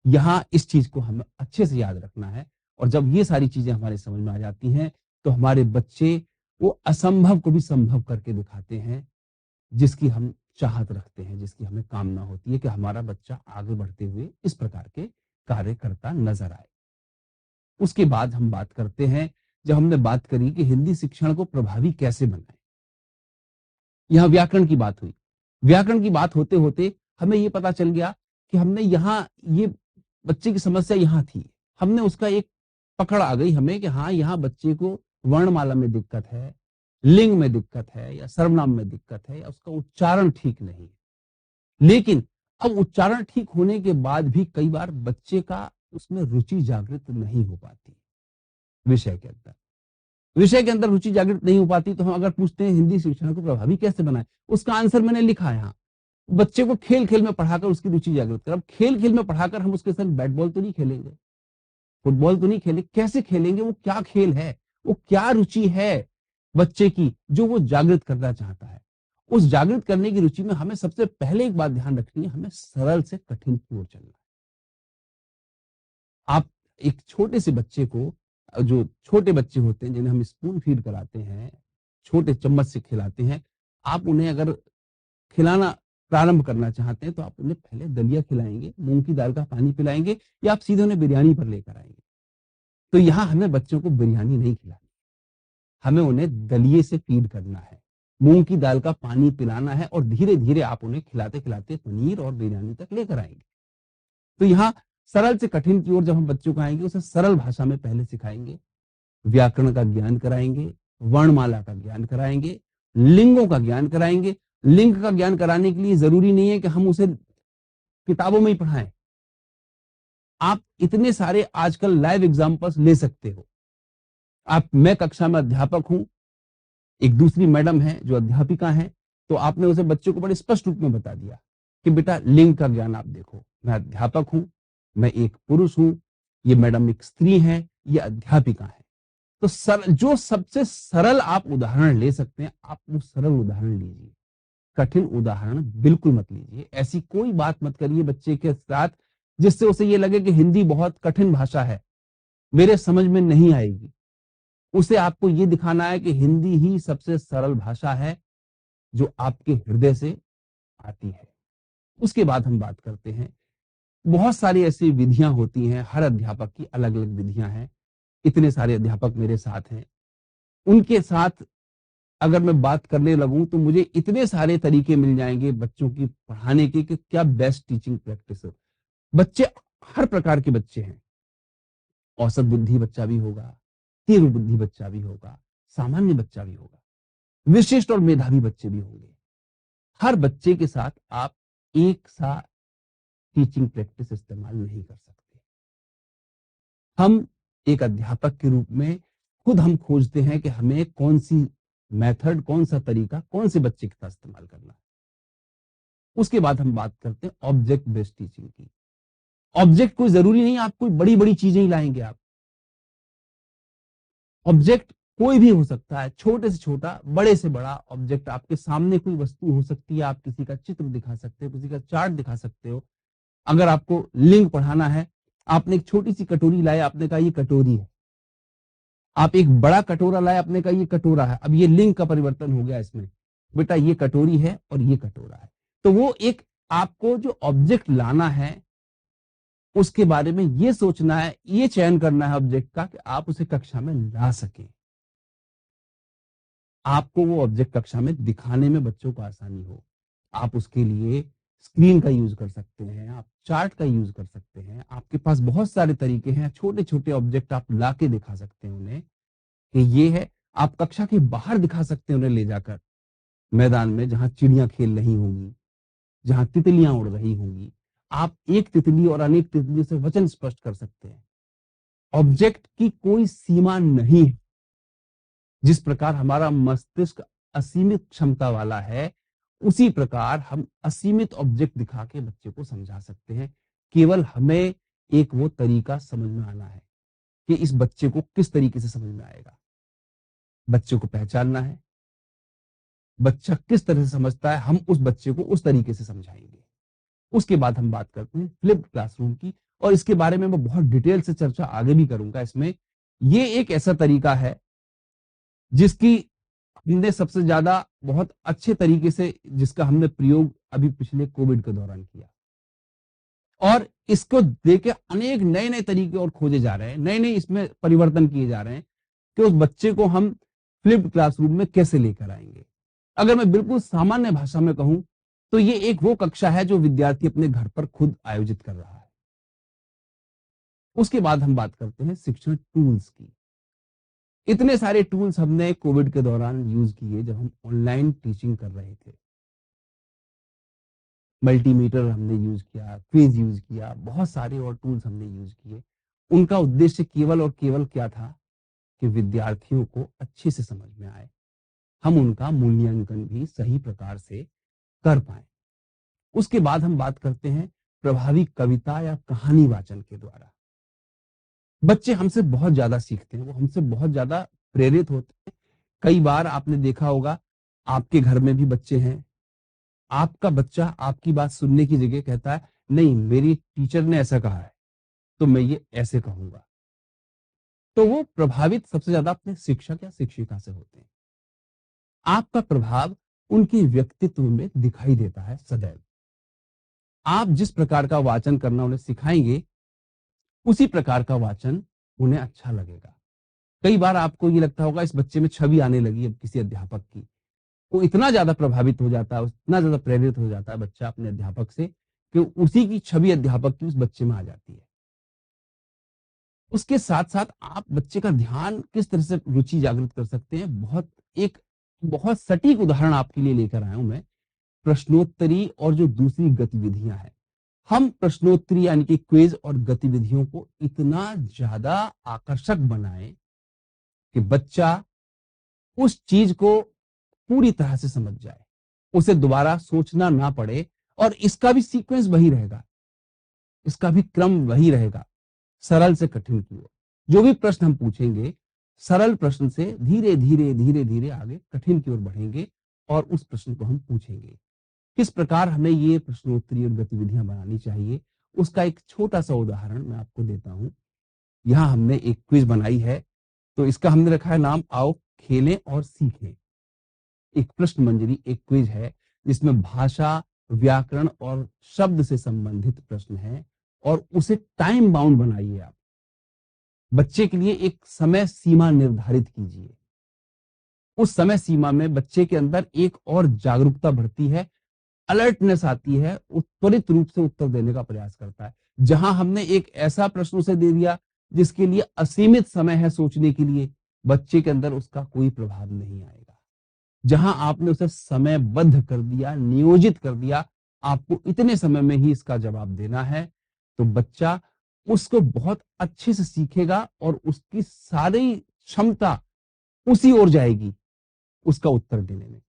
यहां इस चीज को हमें अच्छे से याद रखना है। और जब ये सारी चीजें हमारे समझ में आ जाती हैं तो हमारे बच्चे वो असंभव को भी संभव करके दिखाते हैं, जिसकी हम चाहत रखते हैं, जिसकी हमें कामना होती है कि हमारा बच्चा आगे बढ़ते हुए इस प्रकार के कार्य करता नजर आए। उसके बाद हम बात करते हैं, जब हमने बात करी कि हिंदी शिक्षण को प्रभावी कैसे बनाए, यहां व्याकरण की बात हुई। व्याकरण की बात होते होते हमें यह पता चल गया कि हमने यहां ये बच्चे की समस्या यहां थी, हमने उसका एक पकड़ आ गई हमें कि हाँ यहां बच्चे को वर्णमाला में दिक्कत है, लिंग में दिक्कत है या सर्वनाम में दिक्कत है या उसका उच्चारण ठीक नहीं है। लेकिन अब उच्चारण ठीक होने के बाद भी कई बार बच्चे का उसमें रुचि जागृत नहीं हो पाती। विषय के अंदर विषय के अंदर रुचि जागृत नहीं हो पाती, तो हम अगर पूछते हैं हिंदी शिक्षण को प्रभावी कैसे बनाए, उसका आंसर मैंने लिखा है यहाँ। बच्चे को खेल खेल में पढ़ाकर उसकी रुचि जागृत कर। अब खेल खेल में पढ़ाकर हम उसके साथ बैट बॉल तो नहीं खेलेंगे, फुटबॉल तो नहीं खेलेंगे, कैसे खेलेंगे? वो क्या खेल है, वो क्या रुचि है बच्चे की जो वो जागृत करना चाहता है। उस जागृत करने की रुचि में हमें सबसे पहले एक बात ध्यान रखनी है, हमें सरल से कठिन की ओर चलना है। आप एक छोटे से बच्चे को, जो छोटे बच्चे होते हैं जिन्हें हम स्पून फीड कराते हैं, छोटे चम्मच से खिलाते हैं, आप उन्हें अगर खिलाना प्रारंभ करना चाहते हैं तो आप उन्हें पहले दलिया खिलाएंगे, मूंग की दाल का पानी पिलाएंगे, या आप सीधे उन्हें बिरयानी पर लेकर आएंगे। तो यहां हमें बच्चों को बिरयानी नहीं खिलानी, हमें उन्हें दलिये से फीड करना है, मूंग की दाल का पानी पिलाना है, और धीरे धीरे आप उन्हें खिलाते खिलाते पनीर और बिरयानी तक लेकर आएंगे। तो यहाँ सरल से कठिन की ओर जब हम बच्चों को आएंगे, उसे सरल भाषा में पहले सिखाएंगे, व्याकरण का ज्ञान कराएंगे, वर्णमाला का ज्ञान कराएंगे, लिंगों का ज्ञान कराएंगे। लिंग का ज्ञान कराने के लिए जरूरी नहीं है कि हम उसे किताबों में ही पढ़ाएं। आप इतने सारे आजकल लाइव एग्जांपल्स ले सकते हो। मैं कक्षा में अध्यापक हूं, एक दूसरी मैडम है जो अध्यापिका है, तो आपने उसे बच्चे को बड़े स्पष्ट रूप में बता दिया कि बेटा लिंग का ज्ञान आप देखो, मैं अध्यापक हूं, मैं एक पुरुष हूं, ये मैडम एक स्त्री है, ये अध्यापिका है। तो जो सबसे सरल आप उदाहरण ले सकते हैं, आप वो सरल उदाहरण लीजिए, कठिन उदाहरण बिल्कुल मत लीजिए। ऐसी कोई बात मत करिए बच्चे के साथ जिससे उसे ये लगे कि हिंदी बहुत कठिन भाषा है, मेरे समझ में नहीं आएगी। उसे आपको ये दिखाना है कि हिंदी ही सबसे सरल भाषा है जो आपके हृदय से आती है। उसके बाद हम बात करते हैं, बहुत सारी ऐसी विधियां होती हैं, हर अध्यापक की अलग अलग विधियां हैं। इतने सारे अध्यापक मेरे साथ हैं, उनके साथ अगर मैं बात करने लगूं तो मुझे इतने सारे तरीके मिल जाएंगे बच्चों की पढ़ाने के कि क्या बेस्ट टीचिंग प्रैक्टिस हो। बच्चे हर प्रकार के बच्चे हैं, औसत बुद्धि बच्चा भी होगा, तीव्र बुद्धि बच्चा भी होगा, सामान्य बच्चा भी होगा, विशिष्ट और मेधावी बच्चे भी होंगे। हर बच्चे के साथ आप एक सा टीचिंग प्रैक्टिस इस्तेमाल नहीं कर सकते। हम एक अध्यापक के रूप में खुद हम खोजते हैं कि हमें कौन सी मेथड, कौन सा तरीका, कौन से बच्चे के साथ इस्तेमाल करना है। उसके बाद हम बात करते हैं ऑब्जेक्ट बेस्ड टीचिंग की। ऑब्जेक्ट कोई जरूरी नहीं आप कोई बड़ी बड़ी चीजें ही लाएंगे। आप ऑब्जेक्ट कोई भी हो सकता है, छोटे से छोटा, बड़े से बड़ा ऑब्जेक्ट। आपके सामने कोई वस्तु हो सकती है, आप किसी का चित्र दिखा सकते हो, किसी का चार्ट दिखा सकते हो। अगर आपको लिंग पढ़ाना है, आपने एक छोटी सी कटोरी लाए, आपने कहा ये कटोरी है। आप एक बड़ा कटोरा लाए, आपने कहा ये कटोरा है। अब ये लिंग का परिवर्तन हो गया इसमें, बेटा ये कटोरी है और ये कटोरा है। तो वो एक, आपको जो ऑब्जेक्ट लाना है उसके बारे में ये सोचना है, ये चयन करना है ऑब्जेक्ट का कि आप उसे कक्षा में ला सकें। आपको वो ऑब्जेक्ट कक्षा में दिखाने में बच्चों को आसानी हो। आप उसके लिए स्क्रीन का यूज कर सकते हैं, आप चार्ट का यूज कर सकते हैं, आपके पास बहुत सारे तरीके हैं। छोटे छोटे ऑब्जेक्ट आप ला के दिखा सकते हैं उन्हें कि ये है। आप कक्षा के बाहर दिखा सकते हैं उन्हें ले जाकर, मैदान में जहां चिड़ियां खेल रही होंगी, जहां तितलियां उड़ रही होंगी। आप एक तितली और अनेक तितलियों से वचन स्पष्ट कर सकते हैं। ऑब्जेक्ट की कोई सीमा नहीं है। जिस प्रकार हमारा मस्तिष्क असीमित क्षमता वाला है, उसी प्रकार हम असीमित ऑब्जेक्ट दिखा के बच्चे को समझा सकते हैं। केवल हमें एक वो तरीका समझ में आना है कि इस बच्चे को किस तरीके से समझ में आएगा। बच्चे को पहचानना है, बच्चा किस तरह से समझता है, हम उस बच्चे को उस तरीके से समझाएंगे। उसके बाद हम बात करते हैं फ्लिप्ड क्लासरूम की, और इसके बारे में मैं बहुत डिटेल से चर्चा आगे भी करूंगा। इसमें ये एक ऐसा तरीका है जिसकी हमने सबसे ज्यादा बहुत अच्छे तरीके से, जिसका हमने प्रयोग अभी पिछले कोविड के दौरान किया, और इसको देके अनेक नए नए तरीके और खोजे जा रहे हैं, नए नए इसमें परिवर्तन किए जा रहे हैं कि उस बच्चे को हम फ्लिप्ड क्लासरूम में कैसे लेकर आएंगे। अगर मैं बिल्कुल सामान्य भाषा में कहूं तो ये एक वो कक्षा है जो विद्यार्थी अपने घर पर खुद आयोजित कर रहा है। उसके बाद हम बात करते हैं शिक्षण टूल्स की। इतने सारे टूल्स हमने कोविड के दौरान यूज किए जब हम ऑनलाइन टीचिंग कर रहे थे। मल्टीमीटर हमने यूज किया, क्विज यूज किया, बहुत सारे और टूल्स हमने यूज किए। उनका उद्देश्य केवल और केवल क्या था कि विद्यार्थियों को अच्छे से समझ में आए, हम उनका मूल्यांकन भी सही प्रकार से कर पाए। उसके बाद हम बात करते हैं प्रभावी कविता या कहानी वाचन के द्वारा। बच्चे हमसे बहुत ज्यादा सीखते हैं, वो हमसे बहुत ज्यादा प्रेरित होते हैं। कई बार आपने देखा होगा, आपके घर में भी बच्चे हैं, आपका बच्चा आपकी बात सुनने की जगह कहता है नहीं मेरी टीचर ने ऐसा कहा है तो मैं ये ऐसे कहूंगा। तो वो प्रभावित सबसे ज्यादा अपने शिक्षक या शिक्षिका से होते हैं। आपका प्रभाव उनके व्यक्तित्व में दिखाई देता है सदैव। आप जिस प्रकार का वाचन करना उन्हें सिखाएंगे, उसी प्रकार का वाचन उन्हें अच्छा लगेगा। कई बार आपको ये लगता होगा इस बच्चे में छवि आने लगी अब किसी अध्यापक की। वो इतना ज्यादा प्रभावित हो जाता है, इतना ज्यादा प्रेरित हो जाता है बच्चा अपने अध्यापक से कि उसी की छवि अध्यापक की उस बच्चे में आ जाती है। उसके साथ साथ आप बच्चे का ध्यान किस तरह से रुचि जागृत कर सकते हैं, एक बहुत सटीक उदाहरण आपके लिए लेकर आया हूं मैं। प्रश्नोत्तरी और जो दूसरी गतिविधियां हैं, हम प्रश्नोत्तरी यानी कि क्विज और गतिविधियों को इतना ज्यादा आकर्षक बनाएं कि बच्चा उस चीज को पूरी तरह से समझ जाए, उसे दोबारा सोचना ना पड़े। और इसका भी सीक्वेंस वही रहेगा, इसका भी क्रम वही रहेगा, सरल से कठिन की ओर। जो भी प्रश्न हम पूछेंगे, सरल प्रश्न से धीरे धीरे धीरे धीरे आगे कठिन की ओर बढ़ेंगे और उस प्रश्न को हम पूछेंगे। किस प्रकार हमें ये प्रश्नोत्तरी और गतिविधियां बनानी चाहिए, उसका एक छोटा सा उदाहरण मैं आपको देता हूं। यहां हमने एक क्विज बनाई है, तो इसका हमने रखा है नाम आओ खेलें और सीखें। एक प्रश्न मंजरी, एक क्विज है जिसमें भाषा, व्याकरण और शब्द से संबंधित प्रश्न है, और उसे टाइम बाउंड बनाइए। आप बच्चे के लिए एक समय सीमा निर्धारित कीजिए। उस समय सीमा में बच्चे के अंदर एक और जागरूकता बढ़ती है, अलर्टनेस आती है, त्वरित रूप से उत्तर देने का प्रयास करता है। जहां हमने एक ऐसा प्रश्न उसे दे दिया जिसके लिए असीमित समय है सोचने के लिए, बच्चे के अंदर उसका कोई प्रभाव नहीं आएगा। जहां आपने उसे समयबद्ध कर दिया, नियोजित कर दिया, आपको इतने समय में ही इसका जवाब देना है, तो बच्चा उसको बहुत अच्छे से सीखेगा और उसकी सारी क्षमता उसी ओर जाएगी उसका उत्तर देने में।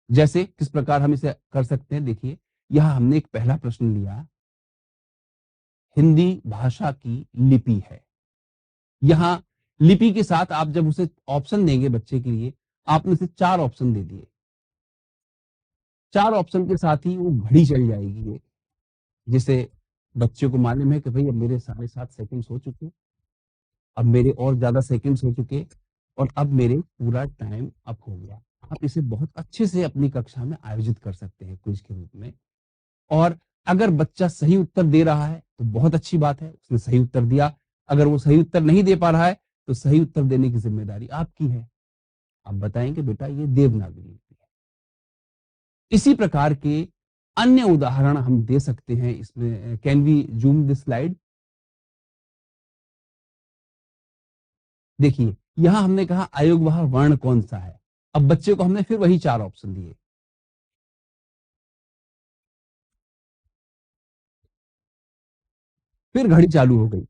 जैसे किस प्रकार हम इसे कर सकते हैं, देखिए यहां हमने एक पहला प्रश्न लिया, हिंदी भाषा की लिपि है। यहां लिपि के साथ आप जब उसे ऑप्शन देंगे बच्चे के लिए, आपने उसे 4 ऑप्शन दे दिए। 4 ऑप्शन के साथ ही वो घड़ी चल जाएगी एक। जिससे बच्चे को मालूम है कि भई अब मेरे साढ़े 7 सेकंड्स हो चुके, अब मेरे और ज़्यादा सेकंड्स हो चुके और अब मेरे पूरा टाइम अप हो गया। आप इसे बहुत अच्छे से अपनी कक्षा में आयोजित कर सकते हैं क्विज़ के रूप में। और अगर बच्चा सही उत्तर दे रहा है, तो बहुत अच्छी बात है, उसने सही उत्तर दिया। अगर वो सही उत्तर नहीं दे पा रहा है, तो सही उत्तर देने की ज़िम्मेदारी आपकी है। आप बताएँ कि बेटा ये देवनागरी लिपि है। इसी प्रकार के अन्य उदाहरण हम दे सकते हैं इसमें। Can we zoom this slide? देखिए, यहाँ हमने कहा अयोगवाह वर्ण कौन-सा है? अब बच्चे को हमने फिर वही 4 ऑप्शन दिए। फिर घड़ी चालू हो गई।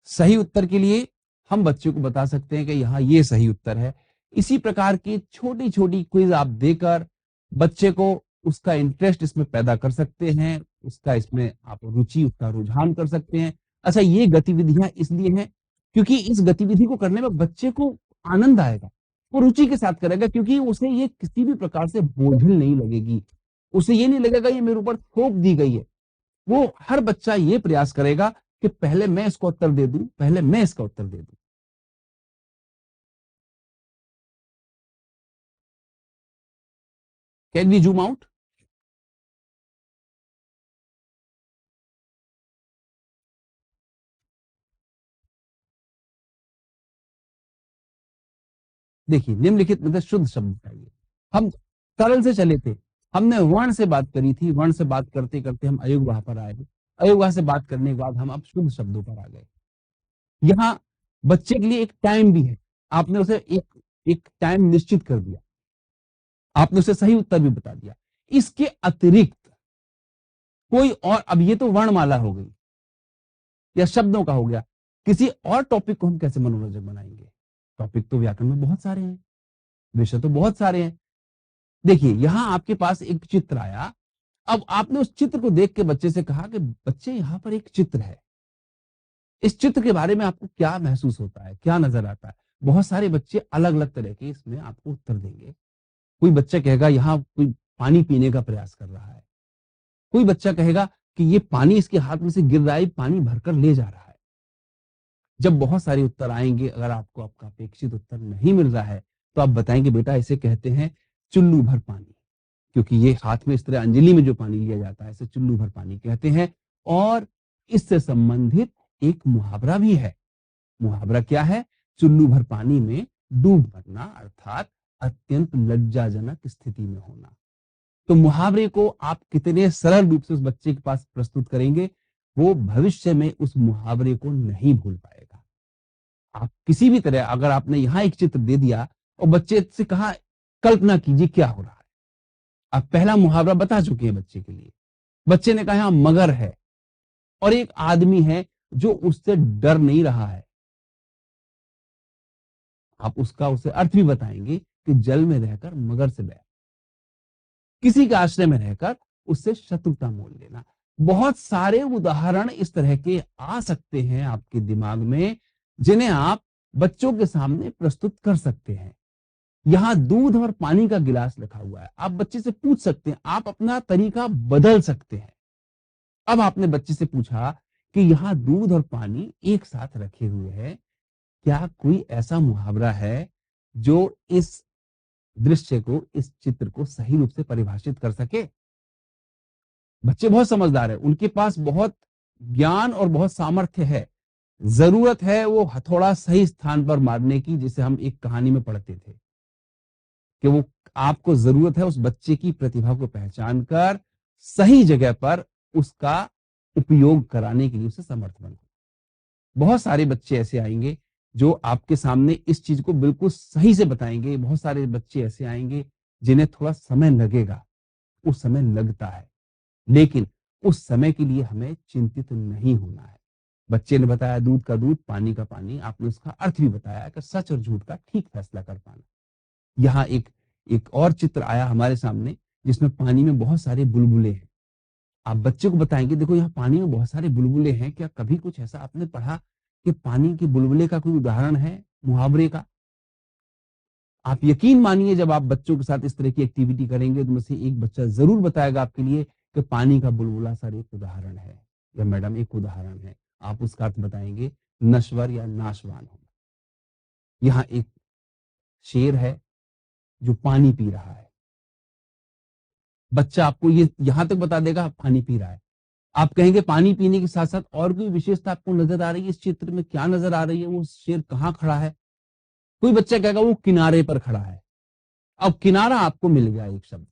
सही उत्तर के लिए हम बच्चे को बता सकते हैं कि यहाँ ये सही उत्तर है। इसी प्रकार की छोटी-छोटी क्विज़ आप देकर बच्चे को उसका इंटरेस्ट इसमें पैदा कर सकते हैं, उसका इसमें आप रुचि, उसका रुझान कर सकते हैं। अच्छा, ये गतिविधियाँ इसलिए हैं क्योंकि इस गतिविधि को करने में बच्चे को आनंद आएगा। वो रुचि के साथ करेगा क्योंकि उसे ये किसी भी प्रकार से बोझिल नहीं लगेगी। उसे ये नहीं लगेगा ये मेरे ऊपर थोप दी गई है। वो हर बच्चा ये प्रयास करेगा कि पहले मैं इसका उत्तर दे दूं, पहले मैं इसका उत्तर दे दूं। Can we zoom out? देखिए, निम्नलिखित में से शुद्ध शब्द चाहिए। हम सरल से चले थे। हमने वर्ण से बात करी थी, वर्ण से बात करते-करते हम अयोगवाह पर आए। अयोगवाह से बात करने के बाद हम अब शुद्ध शब्दों पर आ गए। यहाँ बच्चे के लिए एक टाइम भी है। आपने उसे एक एक टाइम निश्चित कर दिया। आपने उसे सही उत्तर भी बता दिया। इसके अतिरिक्त कोई और, अब ये तो वर्णमाला हो गई या शब्दों का हो गया। किसी और टॉपिक को हम कैसे मनोरंजक बनाएँगे? टॉपिक तो व्याकरण में बहुत सारे हैं, विषय तो बहुत सारे हैं। देखिए, यहां आपके पास एक चित्र आया। अब आपने उस चित्र को देख के बच्चे से कहा कि बच्चे यहां पर एक चित्र है। इस चित्र के बारे में आपको क्या महसूस होता है? क्या नज़र आता है? बहुत सारे बच्चे अलग-अलग तरह के इसमें आपको उत्तर देंगे। कोई बच्चा कहेगा यहाँ कोई पानी पीने का प्रयास कर रहा है। कोई बच्चा कहेगा कि ये पानी इसके हाथ में से गिर रहा है, पानी भरकर ले जा रहा है। जब बहुत सारे उत्तर आएँगे, अगर आपको आपका अपेक्षित उत्तर नहीं मिल रहा है, तो आप बताएँगे बेटा इसे कहते हैं चुल्लू भर पानी। क्योंकि ये हाथ में इस तरह अंजलि में जो पानी लिया जाता है, इसे चुल्लू भर पानी कहते हैं। और इससे संबंधित एक मुहावरा भी है। मुहावरा क्या है? चुल्लू भर पानी में डूब मरना, अर्थात अत्यंत लज्जाजनक स्थिति में होना। तो मुहावरे को आप कितने सरल रूप से उस बच्चे के पास प्रस्तुत करेंगे, वो भविष्य में उस मुहावरे को नहीं भूल पाएगा। आप किसी भी तरह, अगर आपने यहाँ एक चित्र दे दिया और बच्चे से कहा कल्पना कीजिए क्या हो रहा है। आप पहला मुहावरा बता चुके हैं बच्चे के लिए। बच्चे ने कहा यहाँ मगर है और एक आदमी है जो उससे डर नहीं रहा है। आप उसका उसे अर्थ भी बताएंगे कि जल में रहकर मगर से बैर, किसी के आश्रय में रहकर उससे शत्रुता मोल लेना। बहुत सारे उदाहरण इस तरह के आ सकते हैं आपके दिमाग में, जिन्हें आप बच्चों के सामने प्रस्तुत कर सकते हैं। यहाँ दूध और पानी का गिलास रखा हुआ है। आप बच्चे से पूछ सकते हैं, आप अपना तरीका बदल सकते हैं। अब आपने बच्चे से पूछा कि यहाँ दूध और पानी एक साथ रखे हुए हैं, क्या कोई ऐसा मुहावरा है जो इस दृश्य को, इस चित्र को सही रूप से परिभाषित कर सके? बच्चे बहुत समझदार हैं, उनके पास बहुत ज्ञान और बहुत सामर्थ्य है। जरूरत है वो हथौड़ा सही स्थान पर मारने की, जिसे हम एक कहानी में पढ़ते थे कि वो, आपको जरूरत है उस बच्चे की प्रतिभा को पहचान कर सही जगह पर उसका उपयोग कराने के लिए उसे समर्थ बनाना। बहुत सारे बच्चे ऐसे आएंगे जो आपके सामने इस चीज को बिल्कुल सही से बताएंगे। बहुत सारे बच्चे ऐसे आएंगे जिन्हें थोड़ा समय लगेगा, उस समय लगता है, लेकिन उस समय के लिए हमें चिंतित नहीं होना है। बच्चे ने बताया दूध का दूध, पानी का पानी, आपने उसका अर्थ भी बताया कि सच और झूठ का ठीक फैसला कर पाना। यहाँ एक एक और चित्र आया हमारे सामने जिसमें पानी में बहुत सारे बुलबुले हैं। आप बच्चे को बताएंगे देखो यहाँ पानी में बहुत सारे बुलबुले हैं, क्या कभी कुछ ऐसा आपने पढ़ा कि पानी के बुलबुले का कोई उदाहरण है मुहावरे का? आप यकीन मानिए जब आप बच्चों के साथ इस तरह की एक्टिविटी करेंगे तो में से एक बच्चा जरूर बताएगा आपके लिए कि पानी का बुलबुला सर एक उदाहरण है या मैडम एक उदाहरण है। आप उसका अर्थ बताएंगे नश्वर या नाशवान होना। यहाँ एक शेर है जो पानी पी रहा है। बच्चा आपको ये यहां तक बता देगा पानी पी रहा है। आप कहेंगे पानी पीने के साथ साथ और कोई विशेषता आपको नजर आ रही है इस चित्र में? क्या नजर आ रही है? वो शेर कहाँ खड़ा है? कोई बच्चा कहेगा वो किनारे पर खड़ा है। अब किनारा आपको मिल गया, एक शब्द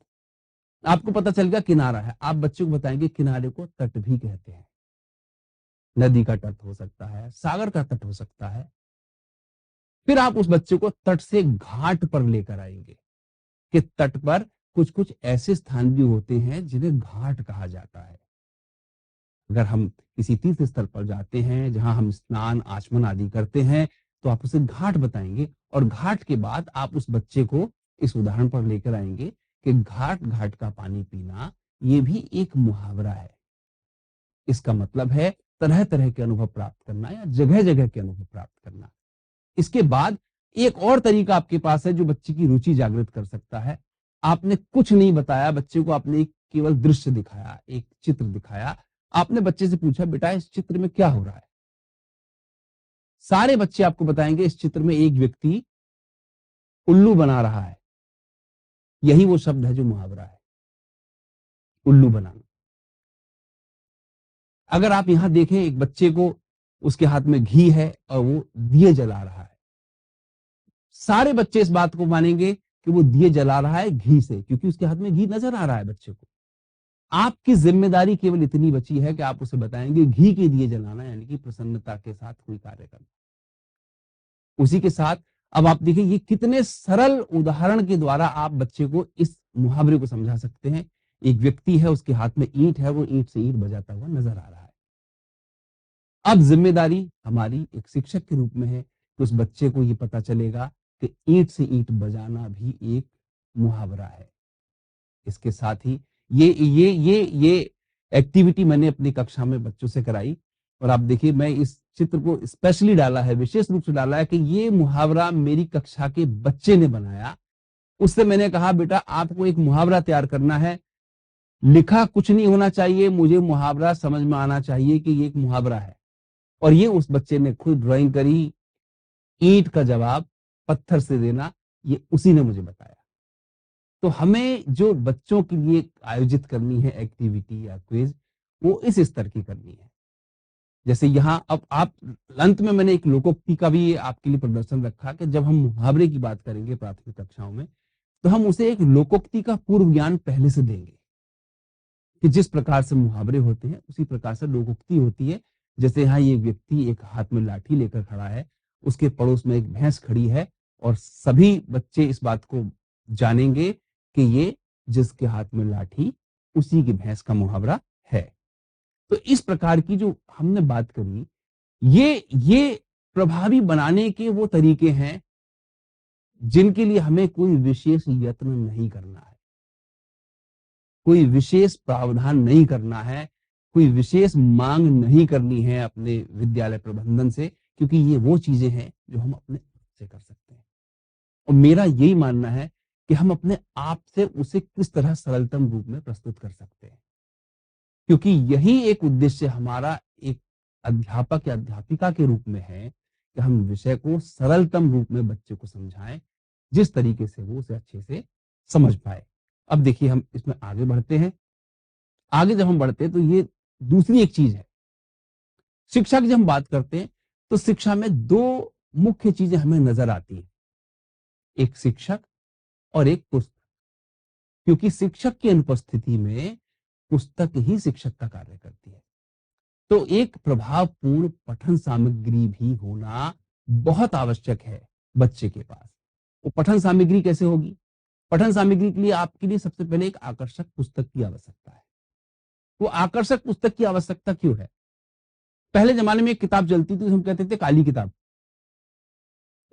आपको पता चल गया किनारा है। आप बच्चे को बताएंगे किनारे को तट भी कहते हैं। नदी का तट हो सकता है, सागर का तट हो सकता है। फिर आप उस बच्चे को तट से घाट पर लेकर आएंगे कि तट पर कुछ कुछ ऐसे स्थान भी होते हैं जिन्हें घाट कहा जाता है। अगर हम किसी तीर्थ स्थल पर जाते हैं जहां हम स्नान आचमन आदि करते हैं तो आप उसे घाट बताएंगे और घाट के बाद आप उस बच्चे को इस उदाहरण पर लेकर आएंगे कि घाट घाट का पानी पीना ये भी एक मुहावरा है। इसका मतलब है तरह तरह के अनुभव प्राप्त करना या जगह जगह के अनुभव प्राप्त करना। इसके बाद एक और तरीका आपके पास है जो बच्चे की रुचि जागृत कर सकता है। आपने कुछ नहीं बताया बच्चे को, आपने एक केवल दृश्य दिखाया, एक चित्र दिखाया। आपने बच्चे से पूछा बेटा इस चित्र में क्या हो रहा है? सारे बच्चे आपको बताएंगे इस चित्र में एक व्यक्ति उल्लू बना रहा है। यही वो शब्द है जो मुहावरा है, उल्लू बनाना। अगर आप यहां देखें एक बच्चे को, उसके हाथ में घी है और वो दिए जला रहा है। सारे बच्चे इस बात को मानेंगे कि वो दिए जला रहा है घी से, क्योंकि उसके हाथ में घी नजर आ रहा है बच्चे को। आपकी जिम्मेदारी केवल इतनी बची है कि आप उसे बताएंगे घी के दिए जलाना यानी कि प्रसन्नता के साथ कोई कार्य करना। उसी के साथ अब आप देखिए ये कितने सरल उदाहरण के द्वारा आप बच्चे को इस मुहावरे को समझा सकते हैं। एक व्यक्ति है, उसके हाथ में ईंट है, वो ईंट से ईंट बजाता हुआ नजर आ रहा है। अब जिम्मेदारी हमारी एक शिक्षक के रूप में है कि उस बच्चे को ये पता चलेगा कि ईंट से ईंट बजाना भी एक मुहावरा है। इसके साथ ही ये एक्टिविटी मैंने अपनी कक्षा में बच्चों से कराई और आप देखिए मैं इस चित्र को स्पेशली डाला है, विशेष रूप से डाला है कि ये मुहावरा मेरी कक्षा के बच्चे ने बनाया। उससे मैंने कहा बेटा आपको एक मुहावरा तैयार करना है, लिखा कुछ नहीं होना चाहिए, मुझे मुहावरा समझ में आना चाहिए कि ये एक मुहावरा है। और ये उस बच्चे ने खुद ड्राइंग करी, ईंट का जवाब पत्थर से देना, ये उसी ने मुझे बताया। तो हमें जो बच्चों के लिए आयोजित करनी है एक्टिविटी या क्विज, वो इस स्तर की करनी है। जैसे यहाँ अब आप अंत में मैंने एक लोकोक्ति का भी आपके लिए प्रदर्शन रखा कि जब हम मुहावरे की बात करेंगे प्राथमिक कक्षाओं में तो हम उसे एक लोकोक्ति का पूर्व ज्ञान पहले से देंगे कि जिस प्रकार से मुहावरे होते हैं उसी प्रकार से लोकोक्ति होती है। जैसे यहाँ ये व्यक्ति एक हाथ में लाठी लेकर खड़ा है, उसके पड़ोस में एक भैंस खड़ी है और सभी बच्चे इस बात को जानेंगे कि ये जिसके हाथ में लाठी उसी की भैंस का मुहावरा है। तो इस प्रकार की जो हमने बात करी, ये प्रभावी बनाने के वो तरीके हैं जिनके लिए हमें कोई विशेष यत्न नहीं करना है, कोई विशेष प्रावधान नहीं करना है, कोई विशेष मांग नहीं करनी है अपने विद्यालय प्रबंधन से, क्योंकि ये वो चीजें हैं जो हम अपने आप से कर सकते हैं। और मेरा यही मानना है कि हम अपने आप से उसे किस तरह सरलतम रूप में प्रस्तुत कर सकते हैं, क्योंकि यही एक उद्देश्य हमारा एक अध्यापक या अध्यापिका के रूप में है कि हम विषय को सरलतम रूप में बच्चे को समझाएं जिस तरीके से वो उसे अच्छे से समझ पाए। अब देखिए हम इसमें आगे बढ़ते हैं। आगे जब हम बढ़ते हैं तो ये दूसरी एक चीज है, शिक्षा की जब हम बात करते हैं तो शिक्षा में दो मुख्य चीजें हमें नजर आती हैं, एक शिक्षक और एक पुस्तक। क्योंकि शिक्षक की अनुपस्थिति में पुस्तक ही शिक्षक का कार्य करती है। तो एक प्रभावपूर्ण पठन सामग्री भी होना बहुत आवश्यक है बच्चे के पास। वो पठन सामग्री कैसे होगी? पठन सामग्री के लिए आपके लिए सबसे पहले एक आकर्षक पुस्तक की आवश्यकता है। वो आकर्षक पुस्तक की आवश्यकता क्यों है? पहले जमाने में एक किताब चलती थी, हम कहते थे काली किताब।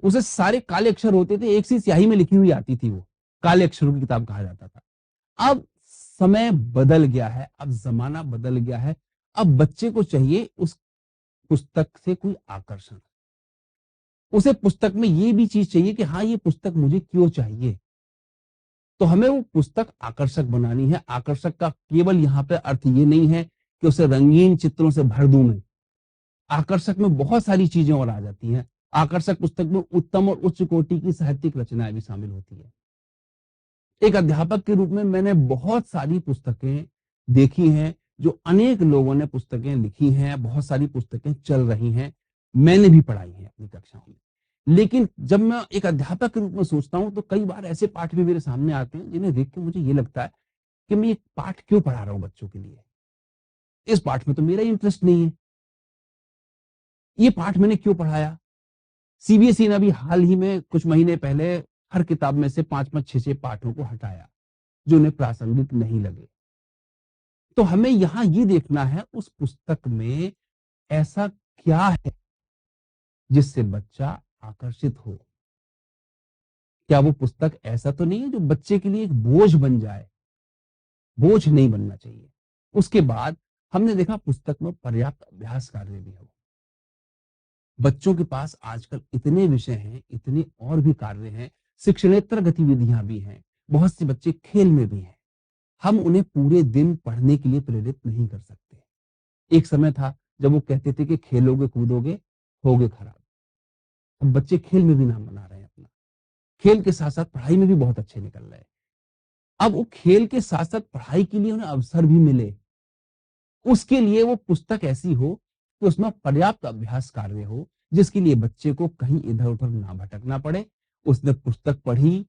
उसे सारे काले अक्षर होते थे, एक सी स्याही में लिखी हुई आती थी, वो काले अक्षरों की किताब कहा जाता था। अब समय बदल गया है, अब जमाना बदल गया है। अब बच्चे को चाहिए उस पुस्तक से कोई आकर्षण। उसे पुस्तक में ये भी चीज चाहिए कि हाँ, ये पुस्तक मुझे क्यों चाहिए। तो हमें वो पुस्तक आकर्षक बनानी है। आकर्षक का केवल यहाँ पे अर्थ ये नहीं है कि उसे रंगीन चित्रों से भर दूं मैं। आकर्षक में बहुत सारी चीजें और आ जाती हैं। आकर्षक पुस्तक में उत्तम और उच्च कोटि की साहित्यिक रचनाएं भी शामिल होती है। एक अध्यापक के रूप में मैंने बहुत सारी पुस्तकें देखी हैं, जो अनेक लोगों ने पुस्तकें लिखी हैं, बहुत सारी पुस्तकें चल रही हैं, मैंने भी पढ़ाई है अपनी कक्षाओं में। लेकिन जब मैं एक अध्यापक के रूप में सोचता हूं, तो कई बार ऐसे पाठ भी मेरे सामने आते हैं जिन्हें देख के मुझे ये लगता है कि मैं ये पाठ क्यों पढ़ा रहा हूं बच्चों के लिए। इस पाठ में तो मेरा इंटरेस्ट नहीं है, ये पाठ मैंने क्यों पढ़ाया। सीबीएसई ने अभी हाल ही में कुछ महीने पहले हर किताब में से 5-5 6-6 पाठों को हटाया, जो उन्हें प्रासंगिक नहीं लगे। तो हमें यहां ये देखना है उस पुस्तक में ऐसा क्या है जिससे बच्चा आकर्षित हो। क्या वो पुस्तक ऐसा तो नहीं है जो बच्चे के लिए एक बोझ बन जाए। बोझ नहीं बनना चाहिए। उसके बाद हमने देखा पुस्तक में पर्याप्त अभ्यास कार्य भी हो। बच्चों के पास आजकल इतने विषय हैं, इतने और भी कार्य हैं, शिक्षणेतर गतिविधियां भी हैं, बहुत से बच्चे खेल में भी हैं। हम उन्हें पूरे दिन पढ़ने के लिए प्रेरित नहीं कर सकते। एक समय था जब वो कहते थे कि खेलोगे कूदोगे होगे खराब। अब बच्चे खेल में भी नाम बना रहे हैं अपना। खेल के साथ साथ पढ़ाई में भी बहुत अच्छे निकल रहे हैं। अब वो खेल के साथ साथ पढ़ाई के लिए उन्हें अवसर भी मिले, उसके लिए वो पुस्तक ऐसी हो कि उसमें पर्याप्त अभ्यास कार्य हो, जिसके लिए बच्चे को कहीं इधर उधर ना भटकना पड़े। उसने पुस्तक पढ़ी,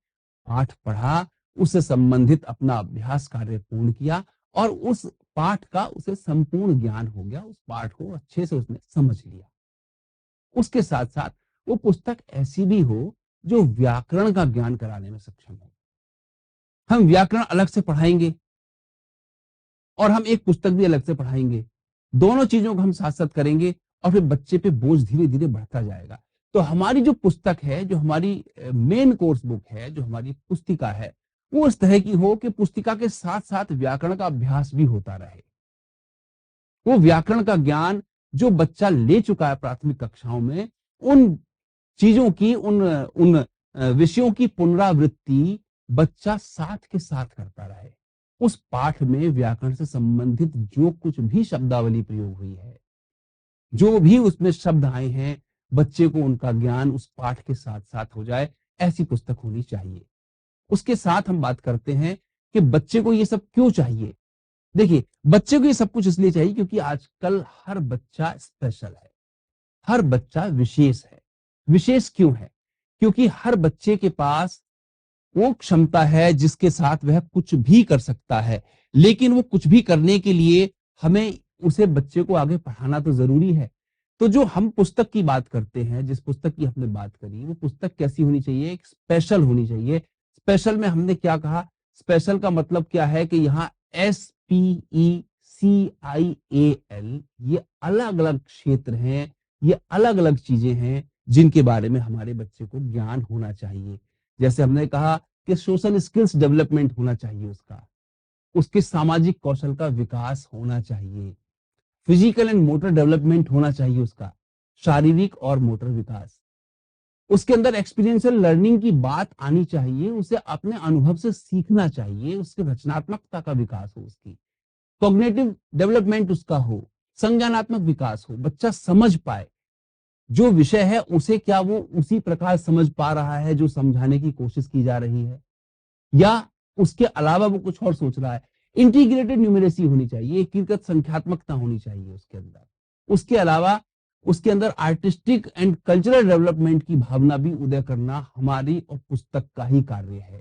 पाठ पढ़ा, उससे संबंधित अपना अभ्यास कार्य पूर्ण किया और उस पाठ का उसे संपूर्ण ज्ञान हो गया। उस पाठ को अच्छे से उसने समझ लिया। उसके साथ साथ वो पुस्तक ऐसी भी हो जो व्याकरण का ज्ञान कराने में सक्षम हो। हम व्याकरण अलग से पढ़ाएंगे और हम एक पुस्तक भी अलग से पढ़ाएंगे। दोनों चीजों को हम साथ साथ करेंगे और फिर बच्चे पे बोझ धीरे धीरे बढ़ता जाएगा। तो हमारी जो पुस्तक है, जो हमारी मेन कोर्स बुक है, जो हमारी पुस्तिका है, वो इस तरह की हो कि पुस्तिका के साथ साथ व्याकरण का अभ्यास भी होता रहे। वो व्याकरण का ज्ञान जो बच्चा ले चुका है प्राथमिक कक्षाओं में, उन चीजों की, उन उन विषयों की पुनरावृत्ति बच्चा साथ के साथ करता रहे। उस पाठ में व्याकरण से संबंधित जो कुछ भी शब्दावली प्रयोग हुई है, जो भी उसमें शब्द आए हैं, बच्चे को उनका ज्ञान उस पाठ के साथ साथ हो जाए, ऐसी पुस्तक होनी चाहिए। उसके साथ हम बात करते हैं कि बच्चे को ये सब क्यों चाहिए। देखिए, बच्चे को ये सब कुछ इसलिए चाहिए क्योंकि आजकल हर बच्चा स्पेशल है, हर बच्चा विशेष है। विशेष क्यों है? क्योंकि हर बच्चे के पास वो क्षमता है जिसके साथ वह कुछ भी कर सकता है। लेकिन वो कुछ भी करने के लिए हमें उसे बच्चे को आगे पढ़ाना तो जरूरी है। तो जो हम पुस्तक की बात करते हैं, जिस पुस्तक की हमने बात करी, वो पुस्तक कैसी होनी चाहिए? एक स्पेशल होनी चाहिए। स्पेशल में हमने क्या कहा? स्पेशल का मतलब क्या है कि यहाँ SPECIAL, ये अलग अलग क्षेत्र हैं, ये अलग अलग चीजें हैं जिनके बारे में हमारे बच्चे को ज्ञान होना चाहिए। जैसे हमने कहा कि सोशल स्किल्स डेवलपमेंट होना चाहिए, उसके सामाजिक कौशल का विकास होना चाहिए, फिजिकल एंड मोटर डेवलपमेंट होना चाहिए, उसका शारीरिक और मोटर विकास। उसके अंदर एक्सपीरियंशियल लर्निंग की बात आनी चाहिए, उसे अपने अनुभव से सीखना चाहिए, उसकी रचनात्मकता का विकास हो, उसकी कॉग्निटिव डेवलपमेंट उसका हो, संज्ञानात्मक विकास हो, बच्चा समझ पाए जो विषय है उसे, क्या वो उसी प्रकार समझ पा रहा है जो समझाने की कोशिश की जा रही है, या उसके अलावा वो कुछ और सोच रहा है। इंटीग्रेटेड न्यूमेरेसी होनी चाहिए, एकीकृत संख्यात्मकता होनी चाहिए उसके अंदर। उसके अलावा उसके अंदर आर्टिस्टिक एंड कल्चरल डेवलपमेंट की भावना भी उदय करना हमारी और पुस्तक का ही कार्य है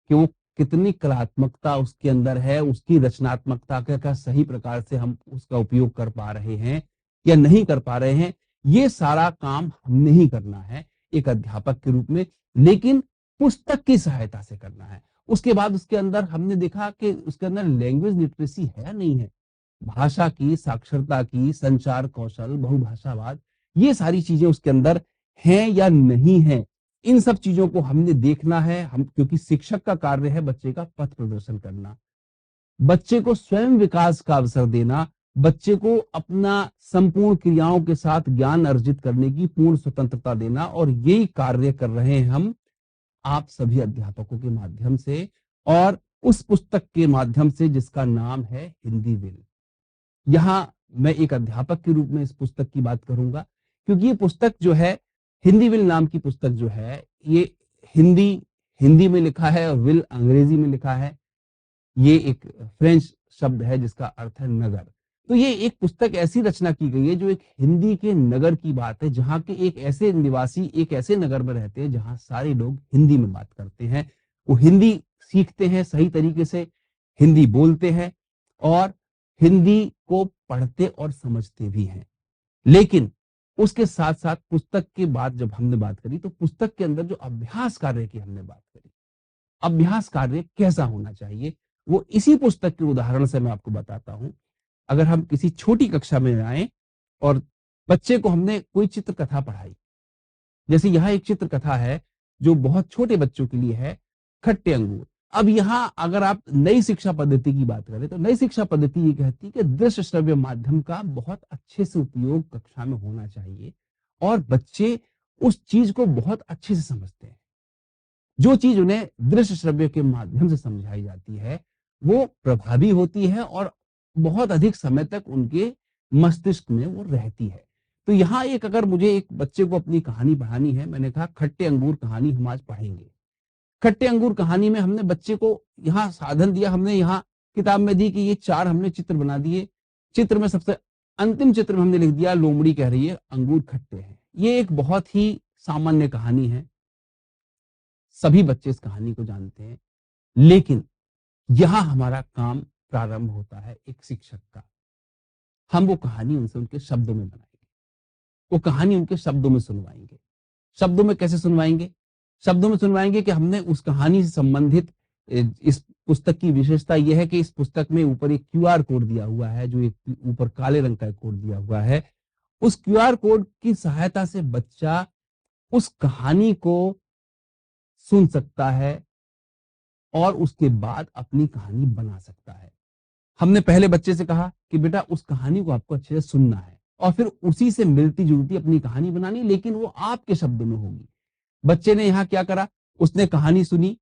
कि वो कितनी कलात्मकता उसके अंदर है, उसकी रचनात्मकता का सही प्रकार से हम उसका उपयोग कर पा रहे हैं या नहीं कर पा रहे हैं। ये सारा काम हमने ही करना है एक अध्यापक के रूप में, लेकिन पुस्तक की सहायता से करना है। उसके बाद उसके अंदर हमने देखा कि उसके अंदर लैंग्वेज लिटरेसी है या नहीं है। भाषा की, साक्षरता की, संचार कौशल, बहुभाषावाद, ये सारी चीजें उसके अंदर हैं या नहीं है, इन सब चीजों को हमने देखना है। हम क्योंकि शिक्षक का कार्य है बच्चे का पथ प्रदर्शन करना, बच्चे को स्वयं विकास का अवसर देना, बच्चे को अपना संपूर्ण क्रियाओं के साथ ज्ञान अर्जित करने की पूर्ण स्वतंत्रता देना, और यही कार्य कर रहे हैं हम आप सभी अध्यापकों के माध्यम से और उस पुस्तक के माध्यम से जिसका नाम है हिंदी विल। यहां मैं एक अध्यापक के रूप में इस पुस्तक की बात करूंगा, क्योंकि ये पुस्तक जो है, हिंदी विल नाम की पुस्तक जो है, ये हिंदी हिंदी में लिखा है और विल अंग्रेजी में लिखा है। ये एक फ्रेंच शब्द है जिसका अर्थ है नगर। तो ये एक पुस्तक ऐसी रचना की गई है जो एक हिंदी के नगर की बात है, जहां के एक ऐसे निवासी एक ऐसे नगर में रहते हैं जहां सारे लोग हिंदी में बात करते हैं, वो हिंदी सीखते हैं सही तरीके से, हिंदी बोलते हैं और हिंदी को पढ़ते और समझते भी हैं। लेकिन उसके साथ साथ पुस्तक के बाद जब हमने बात करी, तो पुस्तक के अंदर जो अभ्यास कार्य की हमने बात करी, अभ्यास कार्य कैसा होना चाहिए, वो इसी पुस्तक के उदाहरण से मैं आपको बताता हूं। अगर हम किसी छोटी कक्षा में आए और बच्चे को हमने कोई चित्र कथा पढ़ाई, जैसे यहाँ एक चित्र कथा है जो बहुत छोटे बच्चों के लिए है, खट्टे अंगूर। अब यहाँ अगर आप नई शिक्षा पद्धति की बात करें, तो नई शिक्षा पद्धति ये कहती है कि दृश्य श्रव्य माध्यम का बहुत अच्छे से उपयोग कक्षा में होना चाहिए और बच्चे उस चीज को बहुत अच्छे से समझते हैं। जो चीज उन्हें दृश्य श्रव्य के माध्यम से समझाई जाती है, वो प्रभावी होती है और बहुत अधिक समय तक उनके मस्तिष्क में वो रहती है। तो यहाँ एक अगर मुझे एक बच्चे को अपनी कहानी पढ़ानी है, मैंने कहा खट्टे अंगूर कहानी हम आज पढ़ेंगे। खट्टे अंगूर कहानी में हमने बच्चे को यहाँ साधन दिया, हमने यहाँ किताब में दी कि ये 4 हमने चित्र बना दिए। चित्र में सबसे अंतिम चित्र में हमने लिख दिया लोमड़ी कह रही है अंगूर खट्टे हैं। ये एक बहुत ही सामान्य कहानी है, सभी बच्चे इस कहानी को जानते हैं, लेकिन यहां हमारा काम प्रारंभ होता है एक शिक्षक का। हम वो कहानी उनसे उनके शब्दों में बनाएंगे, वो कहानी उनके शब्दों में सुनवाएंगे। शब्दों में कैसे सुनवाएंगे? शब्दों में सुनवाएंगे कि हमने उस कहानी से संबंधित इस पुस्तक की विशेषता यह है कि इस पुस्तक में ऊपर एक क्यूआर कोड दिया हुआ है, जो एक ऊपर काले रंग का एक कोड दिया हुआ है। उस क्यूआर कोड की सहायता से बच्चा उस कहानी को सुन सकता है और उसके बाद अपनी कहानी बना सकता है। हमने पहले बच्चे से कहा कि बेटा उस कहानी को आपको अच्छे से सुनना है और फिर उसी से मिलती जुलती अपनी कहानी बनानी, लेकिन वो आपके शब्दों में होगी। बच्चे ने यहाँ क्या करा, उसने कहानी सुनी,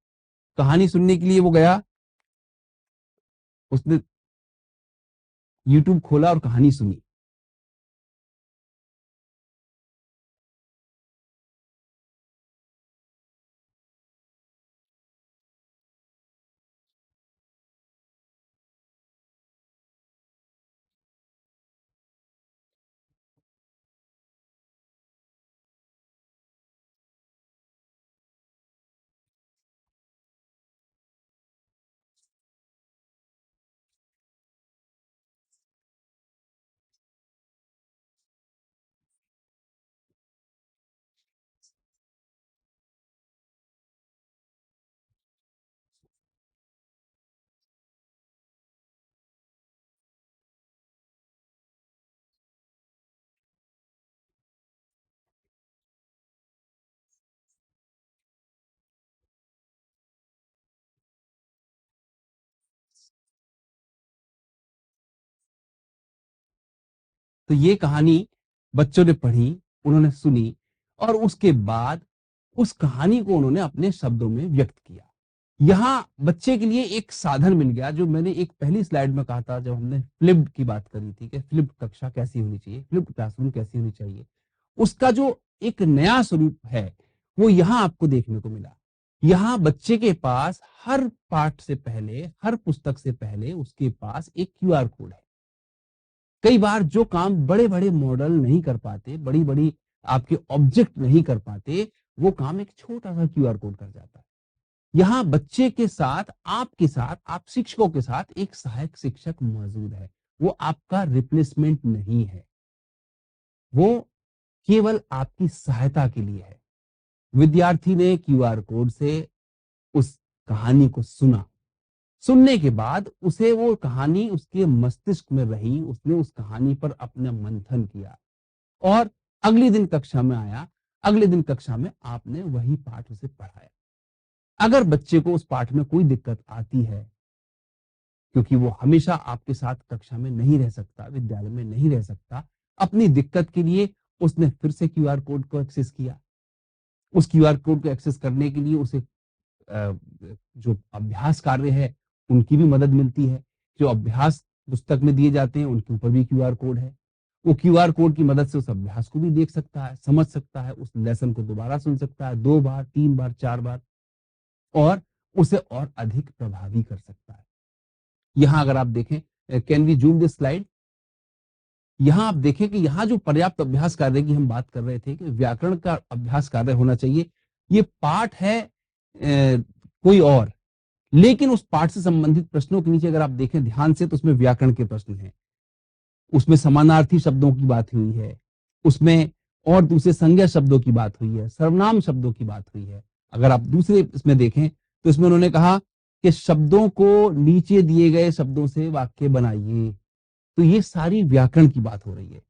कहानी सुनने के लिए वो गया, उसने यूट्यूब खोला और कहानी सुनी। तो ये कहानी बच्चों ने पढ़ी, उन्होंने सुनी और उसके बाद उस कहानी को उन्होंने अपने शब्दों में व्यक्त किया। यहाँ बच्चे के लिए एक साधन मिल गया, जो मैंने एक पहली स्लाइड में कहा था जब हमने फ्लिप्ड की बात करी थी कि फ्लिप्ड कक्षा कैसी होनी चाहिए, फ्लिप्ड क्लासरूम कैसी होनी चाहिए। उसका जो एक नया स्वरूप है वो यहाँ आपको देखने को मिला। यहाँ बच्चे के पास हर पाठ से पहले, हर पुस्तक से पहले उसके पास एक क्यूआर कोड है। कई बार जो काम बड़े बड़े मॉडल नहीं कर पाते, बड़ी बड़ी आपके ऑब्जेक्ट नहीं कर पाते, वो काम एक छोटा सा क्यूआर कोड कर जाता है। यहाँ बच्चे के साथ, आपके साथ, आप शिक्षकों के साथ एक सहायक शिक्षक मौजूद है। वो आपका रिप्लेसमेंट नहीं है, वो केवल आपकी सहायता के लिए है। विद्यार्थी ने क्यूआर कोड से उस कहानी को सुना, सुनने के बाद उसे वो कहानी उसके मस्तिष्क में रही, उसने उस कहानी पर अपना मंथन किया और अगले दिन कक्षा में आया, अगले दिन कक्षा में आपने वही पाठ उसे पढ़ाया। अगर बच्चे को उस पाठ में कोई दिक्कत आती है, क्योंकि वो हमेशा आपके साथ कक्षा में नहीं रह सकता, विद्यालय में नहीं रह सकता, अपनी दिक्कत के लिए उसने फिर से क्यूआर कोड को एक्सेस किया। उस क्यूआर कोड को एक्सेस करने के लिए उसे जो अभ्यास कार्य है उनकी भी मदद मिलती है। जो अभ्यास पुस्तक में दिए जाते हैं उनके ऊपर भी क्यूआर कोड है। वो क्यूआर कोड की मदद से उस अभ्यास को भी देख सकता है, समझ सकता है, उस लेसन को दोबारा सुन सकता है, 2 बार, 3 बार, 4 बार और उसे और अधिक प्रभावी कर सकता है। यहाँ अगर आप देखें, can we zoom this slide? यहाँ आप देखें कि यहाँ जो पर्याप्त अभ्यास कार्य की हम बात कर रहे थे कि व्याकरण का अभ्यास कार्य होना चाहिए। ये पाठ है कोई और, लेकिन उस पाठ से संबंधित प्रश्नों के नीचे अगर आप देखें ध्यान से तो उसमें व्याकरण के प्रश्न हैं। उसमें समानार्थी शब्दों की बात हुई है, उसमें और दूसरे संज्ञा शब्दों की बात हुई है, सर्वनाम शब्दों की बात हुई है। अगर आप दूसरे इसमें देखें तो इसमें उन्होंने कहा कि शब्दों को नीचे दिए गए शब्दों से वाक्य बनाइए। तो ये सारी व्याकरण की बात हो रही है।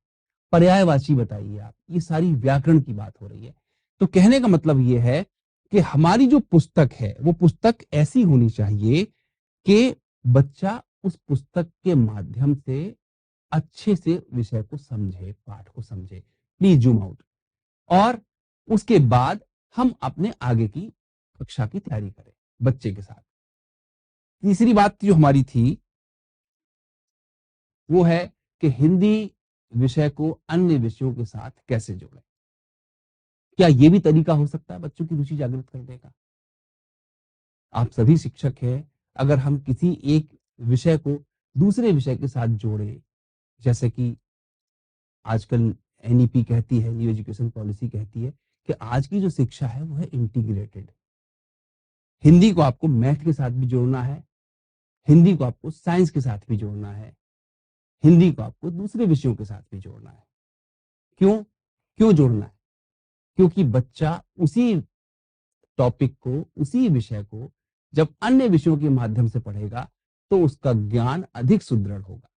पर्यायवाची बताइए आप, ये सारी व्याकरण की बात हो रही है। तो कहने का मतलब ये है कि हमारी जो पुस्तक है वो पुस्तक ऐसी होनी चाहिए कि बच्चा उस पुस्तक के माध्यम से अच्छे से विषय को समझे, पाठ को समझे। Please zoom out. और उसके बाद हम अपने आगे की कक्षा की तैयारी करें बच्चे के साथ। तीसरी बात जो हमारी थी वो है कि हिंदी विषय को अन्य विषयों के साथ कैसे जोड़ें। क्या ये भी तरीका हो सकता है बच्चों की रुचि जागृत करने का? आप सभी शिक्षक हैं, अगर हम किसी एक विषय को दूसरे विषय के साथ जोड़ें, जैसे कि आजकल एनईपी कहती है, न्यू एजुकेशन पॉलिसी कहती है कि आज की जो शिक्षा है वो है इंटीग्रेटेड। हिंदी को आपको मैथ के साथ भी जोड़ना है, हिंदी को आपको साइंस के साथ भी जोड़ना है, हिंदी को आपको दूसरे विषयों के साथ भी जोड़ना है। क्यों क्यों जोड़ना है? क्योंकि बच्चा उसी टॉपिक को, उसी विषय को जब अन्य विषयों के माध्यम से पढ़ेगा तो उसका ज्ञान अधिक सुदृढ़ होगा।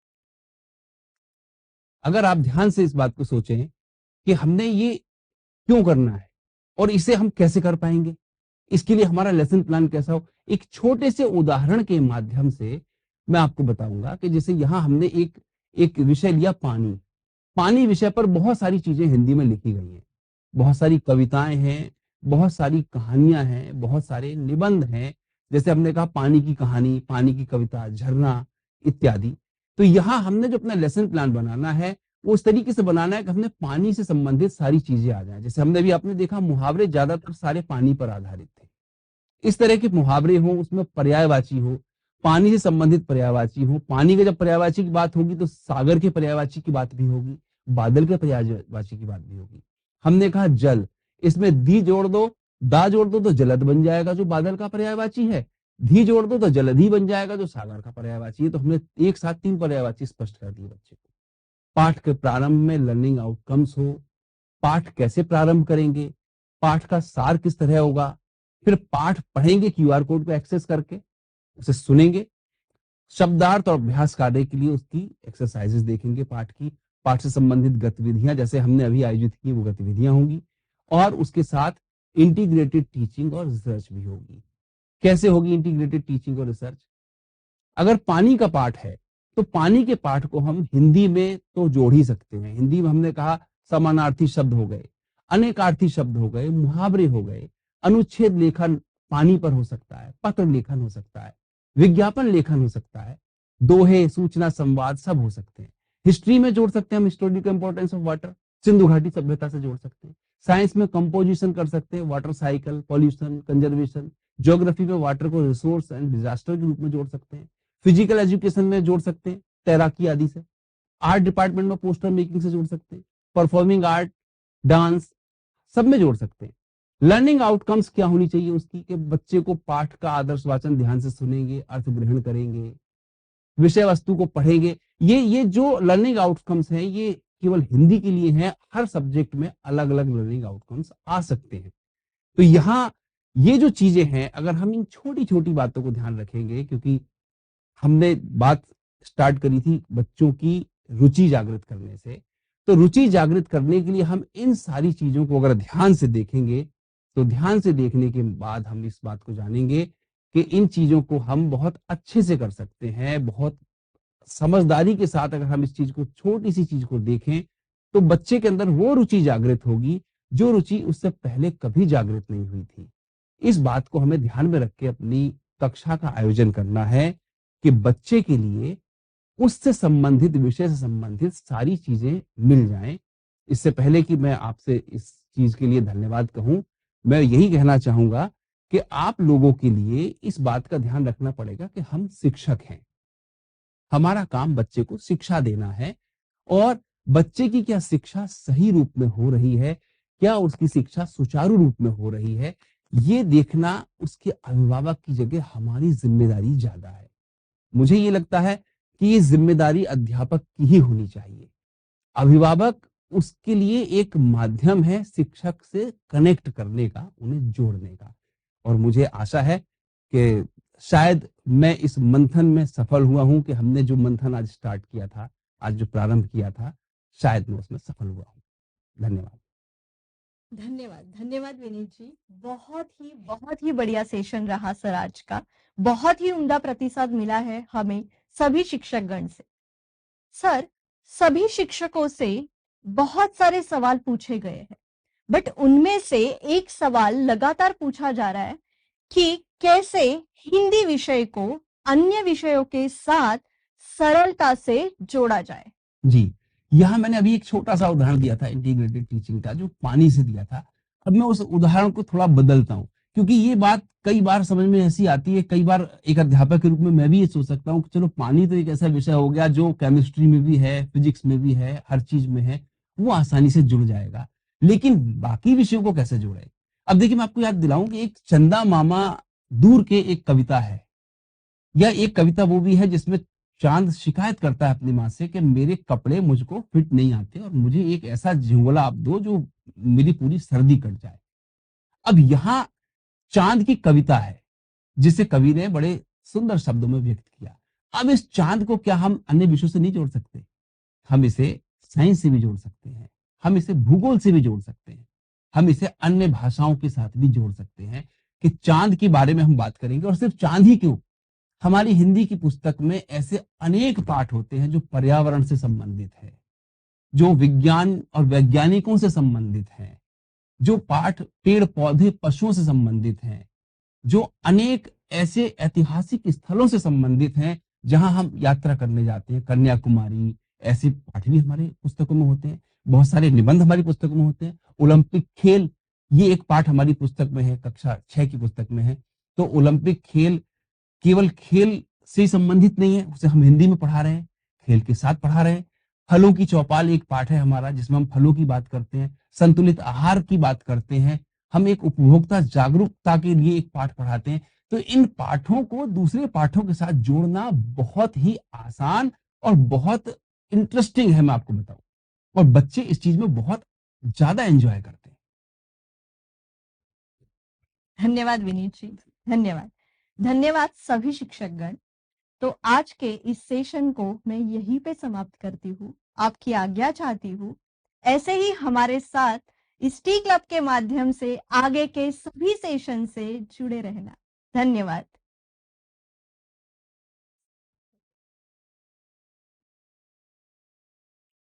अगर आप ध्यान से इस बात को सोचें कि हमने ये क्यों करना है और इसे हम कैसे कर पाएंगे, इसके लिए हमारा लेसन प्लान कैसा हो, एक छोटे से उदाहरण के माध्यम से मैं आपको बताऊंगा कि जैसे यहां हमने एक विषय लिया, पानी। पानी विषय पर बहुत सारी चीजें हिंदी में लिखी गई हैं, बहुत सारी कविताएं हैं, बहुत सारी कहानियां हैं, बहुत सारे निबंध हैं। जैसे हमने कहा पानी की कहानी, पानी की कविता, झरना इत्यादि। तो यहाँ हमने जो अपना लेसन प्लान बनाना है वो उस तरीके से बनाना है कि हमने पानी से संबंधित सारी चीजें आ जाए। जैसे हमने भी आपने देखा मुहावरे ज्यादातर सारे पानी पर आधारित थे। इस तरह के मुहावरे हो, उसमें पर्यायवाची हो, पानी से संबंधित पर्यायवाची हो। पानी के जब पर्यायवाची की बात होगी तो सागर के पर्यायवाची की बात भी होगी, बादल के पर्यायवाची की बात भी होगी। हमने कहा जल, इसमें दी जोड़ दो, दा जोड़ दो तो जलद बन जाएगा जो बादल का पर्यायवाची है, धी जोड़ दो तो जलधि बन जाएगा जो सागर का पर्यायवाची है। तो हमने एक साथ 3 पर्यायवाची स्पष्ट कर दिए बच्चे को। पाठ के प्रारंभ में लर्निंग आउटकम्स हो, पाठ कैसे प्रारंभ करेंगे, पाठ का सार किस तरह होगा, फिर पाठ पढ़ेंगे क्यूआर कोड को एक्सेस करके, उसे सुनेंगे, शब्दार्थ और अभ्यास कार्य के लिए उसकी एक्सरसाइजेस देखेंगे, पाठ से संबंधित गतिविधियां जैसे हमने अभी आयोजित की वो गतिविधियां होंगी, और उसके साथ इंटीग्रेटेड टीचिंग और रिसर्च भी होगी। कैसे होगी इंटीग्रेटेड टीचिंग और रिसर्च? अगर पानी का पाठ है तो पानी के पाठ को हम हिंदी में तो जोड़ ही सकते हैं। हिंदी में हमने कहा समानार्थी शब्द हो गए, अनेकार्थी शब्द हो गए, मुहावरे हो गए, अनुच्छेद लेखन पानी पर हो सकता है, पत्र लेखन हो सकता है, विज्ञापन लेखन हो सकता है, दोहे, सूचना, संवाद सब हो सकते हैं। हिस्ट्री में जोड़ सकते हैं हम historical importance of water, Sindhu घाटी सभ्यता से जोड़ सकते हैं। साइंस में कंपोजिशन कर सकते हैं, water cycle, pollution, conservation. Geography में वाटर को रिसोर्स एंड डिजास्टर के रूप में जोड़ सकते हैं। फिजिकल एजुकेशन में जोड़ सकते हैं, तैराकी आदि से। आर्ट डिपार्टमेंट में पोस्टर मेकिंग से जोड़ सकते हैं, परफॉर्मिंग आर्ट, डांस, सब में जोड़ सकते हैं। लर्निंग आउटकम्स क्या होनी चाहिए उसकी, कि बच्चे को पाठ का आदर्श वाचन ध्यान से सुनेंगे, अर्थ ग्रहण करेंगे, विषय वस्तु को पढ़ेंगे। ये जो लर्निंग आउटकम्स हैं ये केवल हिंदी के लिए हैं, हर सब्जेक्ट में अलग अलग लर्निंग आउटकम्स आ सकते हैं। तो यहाँ ये जो चीजें हैं अगर हम इन छोटी छोटी बातों को ध्यान रखेंगे, क्योंकि हमने बात स्टार्ट करी थी बच्चों की रुचि जागृत करने से। तो रुचि जागृत करने के लिए हम इन सारी चीजों को अगर ध्यान से देखेंगे, तो ध्यान से देखने के बाद हम इस बात को जानेंगे कि इन चीजों को हम बहुत अच्छे से कर सकते हैं। बहुत समझदारी के साथ अगर हम इस चीज को, छोटी सी चीज को देखें, तो बच्चे के अंदर वो रुचि जागृत होगी जो रुचि उससे पहले कभी जागृत नहीं हुई थी। इस बात को हमें ध्यान में रख के अपनी कक्षा का आयोजन करना है कि बच्चे के लिए उससे संबंधित, विषय से संबंधित सारी चीजें मिल जाएं। इससे पहले कि मैं आपसे इस चीज के लिए धन्यवाद कहूं, मैं यही कहना चाहूंगा कि आप लोगों के लिए इस बात का ध्यान रखना पड़ेगा कि हम शिक्षक हैं। हमारा काम बच्चे को शिक्षा देना है, और बच्चे की क्या शिक्षा सही रूप में हो रही है, क्या उसकी शिक्षा सुचारू रूप में हो रही है, ये देखना उसके अभिभावक की जगह हमारी जिम्मेदारी ज्यादा है। मुझे ये लगता है कि ये जिम्मेदारी अध्यापक की ही होनी चाहिए। अभिभावक उसके लिए एक माध्यम है शिक्षक से कनेक्ट करने का, उन्हें जोड़ने का। और मुझे आशा है कि शायद मैं इस मंथन में सफल हुआ हूं कि हमने जो मंथन आज स्टार्ट किया था, आज जो प्रारंभ किया था, शायद मैं उसमें सफल हुआ हूं। धन्यवाद। धन्यवाद, धन्यवाद विनीत जी। बहुत ही बढ़िया सेशन रहा सर आज का। बहुत ही उम्दा प्रतिसाद मिला है हमें सभी शिक्षकगण से। सर, सभी शिक्षकों से बहुत सारे सवाल पूछे गए हैं, बट उनमें से एक सवाल लगातार पूछा जा रहा है कि कैसे हिंदी विषय को अन्य विषयों के साथ सरलता से जोड़ा जाए। जी, यहाँ मैंने अभी एक छोटा सा उदाहरण दिया था इंटीग्रेटेड टीचिंग का, जो पानी से दिया था। अब मैं उस उदाहरण को थोड़ा बदलता हूँ, क्योंकि ये बात कई बार समझ में ऐसी आती है। कई बार एक अध्यापक के रूप में मैं भी ये सोच सकता हूँ कि चलो पानी तो एक ऐसा विषय हो गया जो केमिस्ट्री में भी है, फिजिक्स में भी है, हर चीज में है, वो आसानी से जुड़ जाएगा। लेकिन बाकी विषयों को कैसे जोड़े? अब देखिए, मैं आपको याद दिलाऊं कि एक चंदा मामा दूर के एक कविता है। यह एक कविता वो भी है जिसमें चांद शिकायत करता है अपनी माँ से कि मेरे कपड़े मुझको फिट नहीं आते और मुझे एक ऐसा झोला आप दो जो मेरी पूरी सर्दी कट जाए। अब यहाँ चांद की कविता है जिसे कवि ने बड़े सुंदर शब्दों में व्यक्त किया। अब इस चांद को क्या हम अन्य विषयों से नहीं जोड़ सकते? हम इसे साइंस से भी जोड़ सकते हैं, हम इसे भूगोल से भी जोड़ सकते हैं, हम इसे अन्य भाषाओं के साथ भी जोड़ सकते हैं कि चांद के बारे में हम बात करेंगे। और सिर्फ चांद ही क्यों, हमारी हिंदी की पुस्तक में ऐसे अनेक पाठ होते हैं जो पर्यावरण से संबंधित है, जो विज्ञान और वैज्ञानिकों से संबंधित हैं, जो पाठ पेड़ पौधे पशुओं से संबंधित हैं, जो अनेक ऐसे ऐतिहासिक स्थलों से संबंधित हैं जहां हम यात्रा करने जाते हैं। कन्याकुमारी, ऐसे पाठ भी हमारे पुस्तकों में होते हैं। बहुत सारे निबंध हमारी पुस्तकों में होते हैं। ओलंपिक खेल, ये एक पाठ हमारी पुस्तक में है, कक्षा 6 की पुस्तक में है। तो ओलंपिक खेल केवल खेल से संबंधित नहीं है, उसे हम हिंदी में पढ़ा रहे हैं, खेल के साथ पढ़ा रहे हैं। फलों की चौपाल एक पाठ है हमारा जिसमें हम फलों की बात करते हैं, संतुलित आहार की बात करते हैं। हम एक उपभोक्ता जागरूकता के लिए एक पाठ पढ़ाते हैं। तो इन पाठों को दूसरे पाठों के साथ जोड़ना बहुत ही आसान और बहुत इंटरेस्टिंग है, मैं आपको बताऊं। और बच्चे इस चीज में बहुत ज्यादा एंजॉय करते हैं। धन्यवाद विनीत जी, धन्यवाद। धन्यवाद सभी शिक्षकगण। तो आज के इस सेशन को मैं यहीं पे समाप्त करती हूँ, आपकी आज्ञा चाहती हूँ। ऐसे ही हमारे साथ इस टी क्लब के माध्यम से आगे के सभी सेशन से जुड़े रहना। धन्यवाद।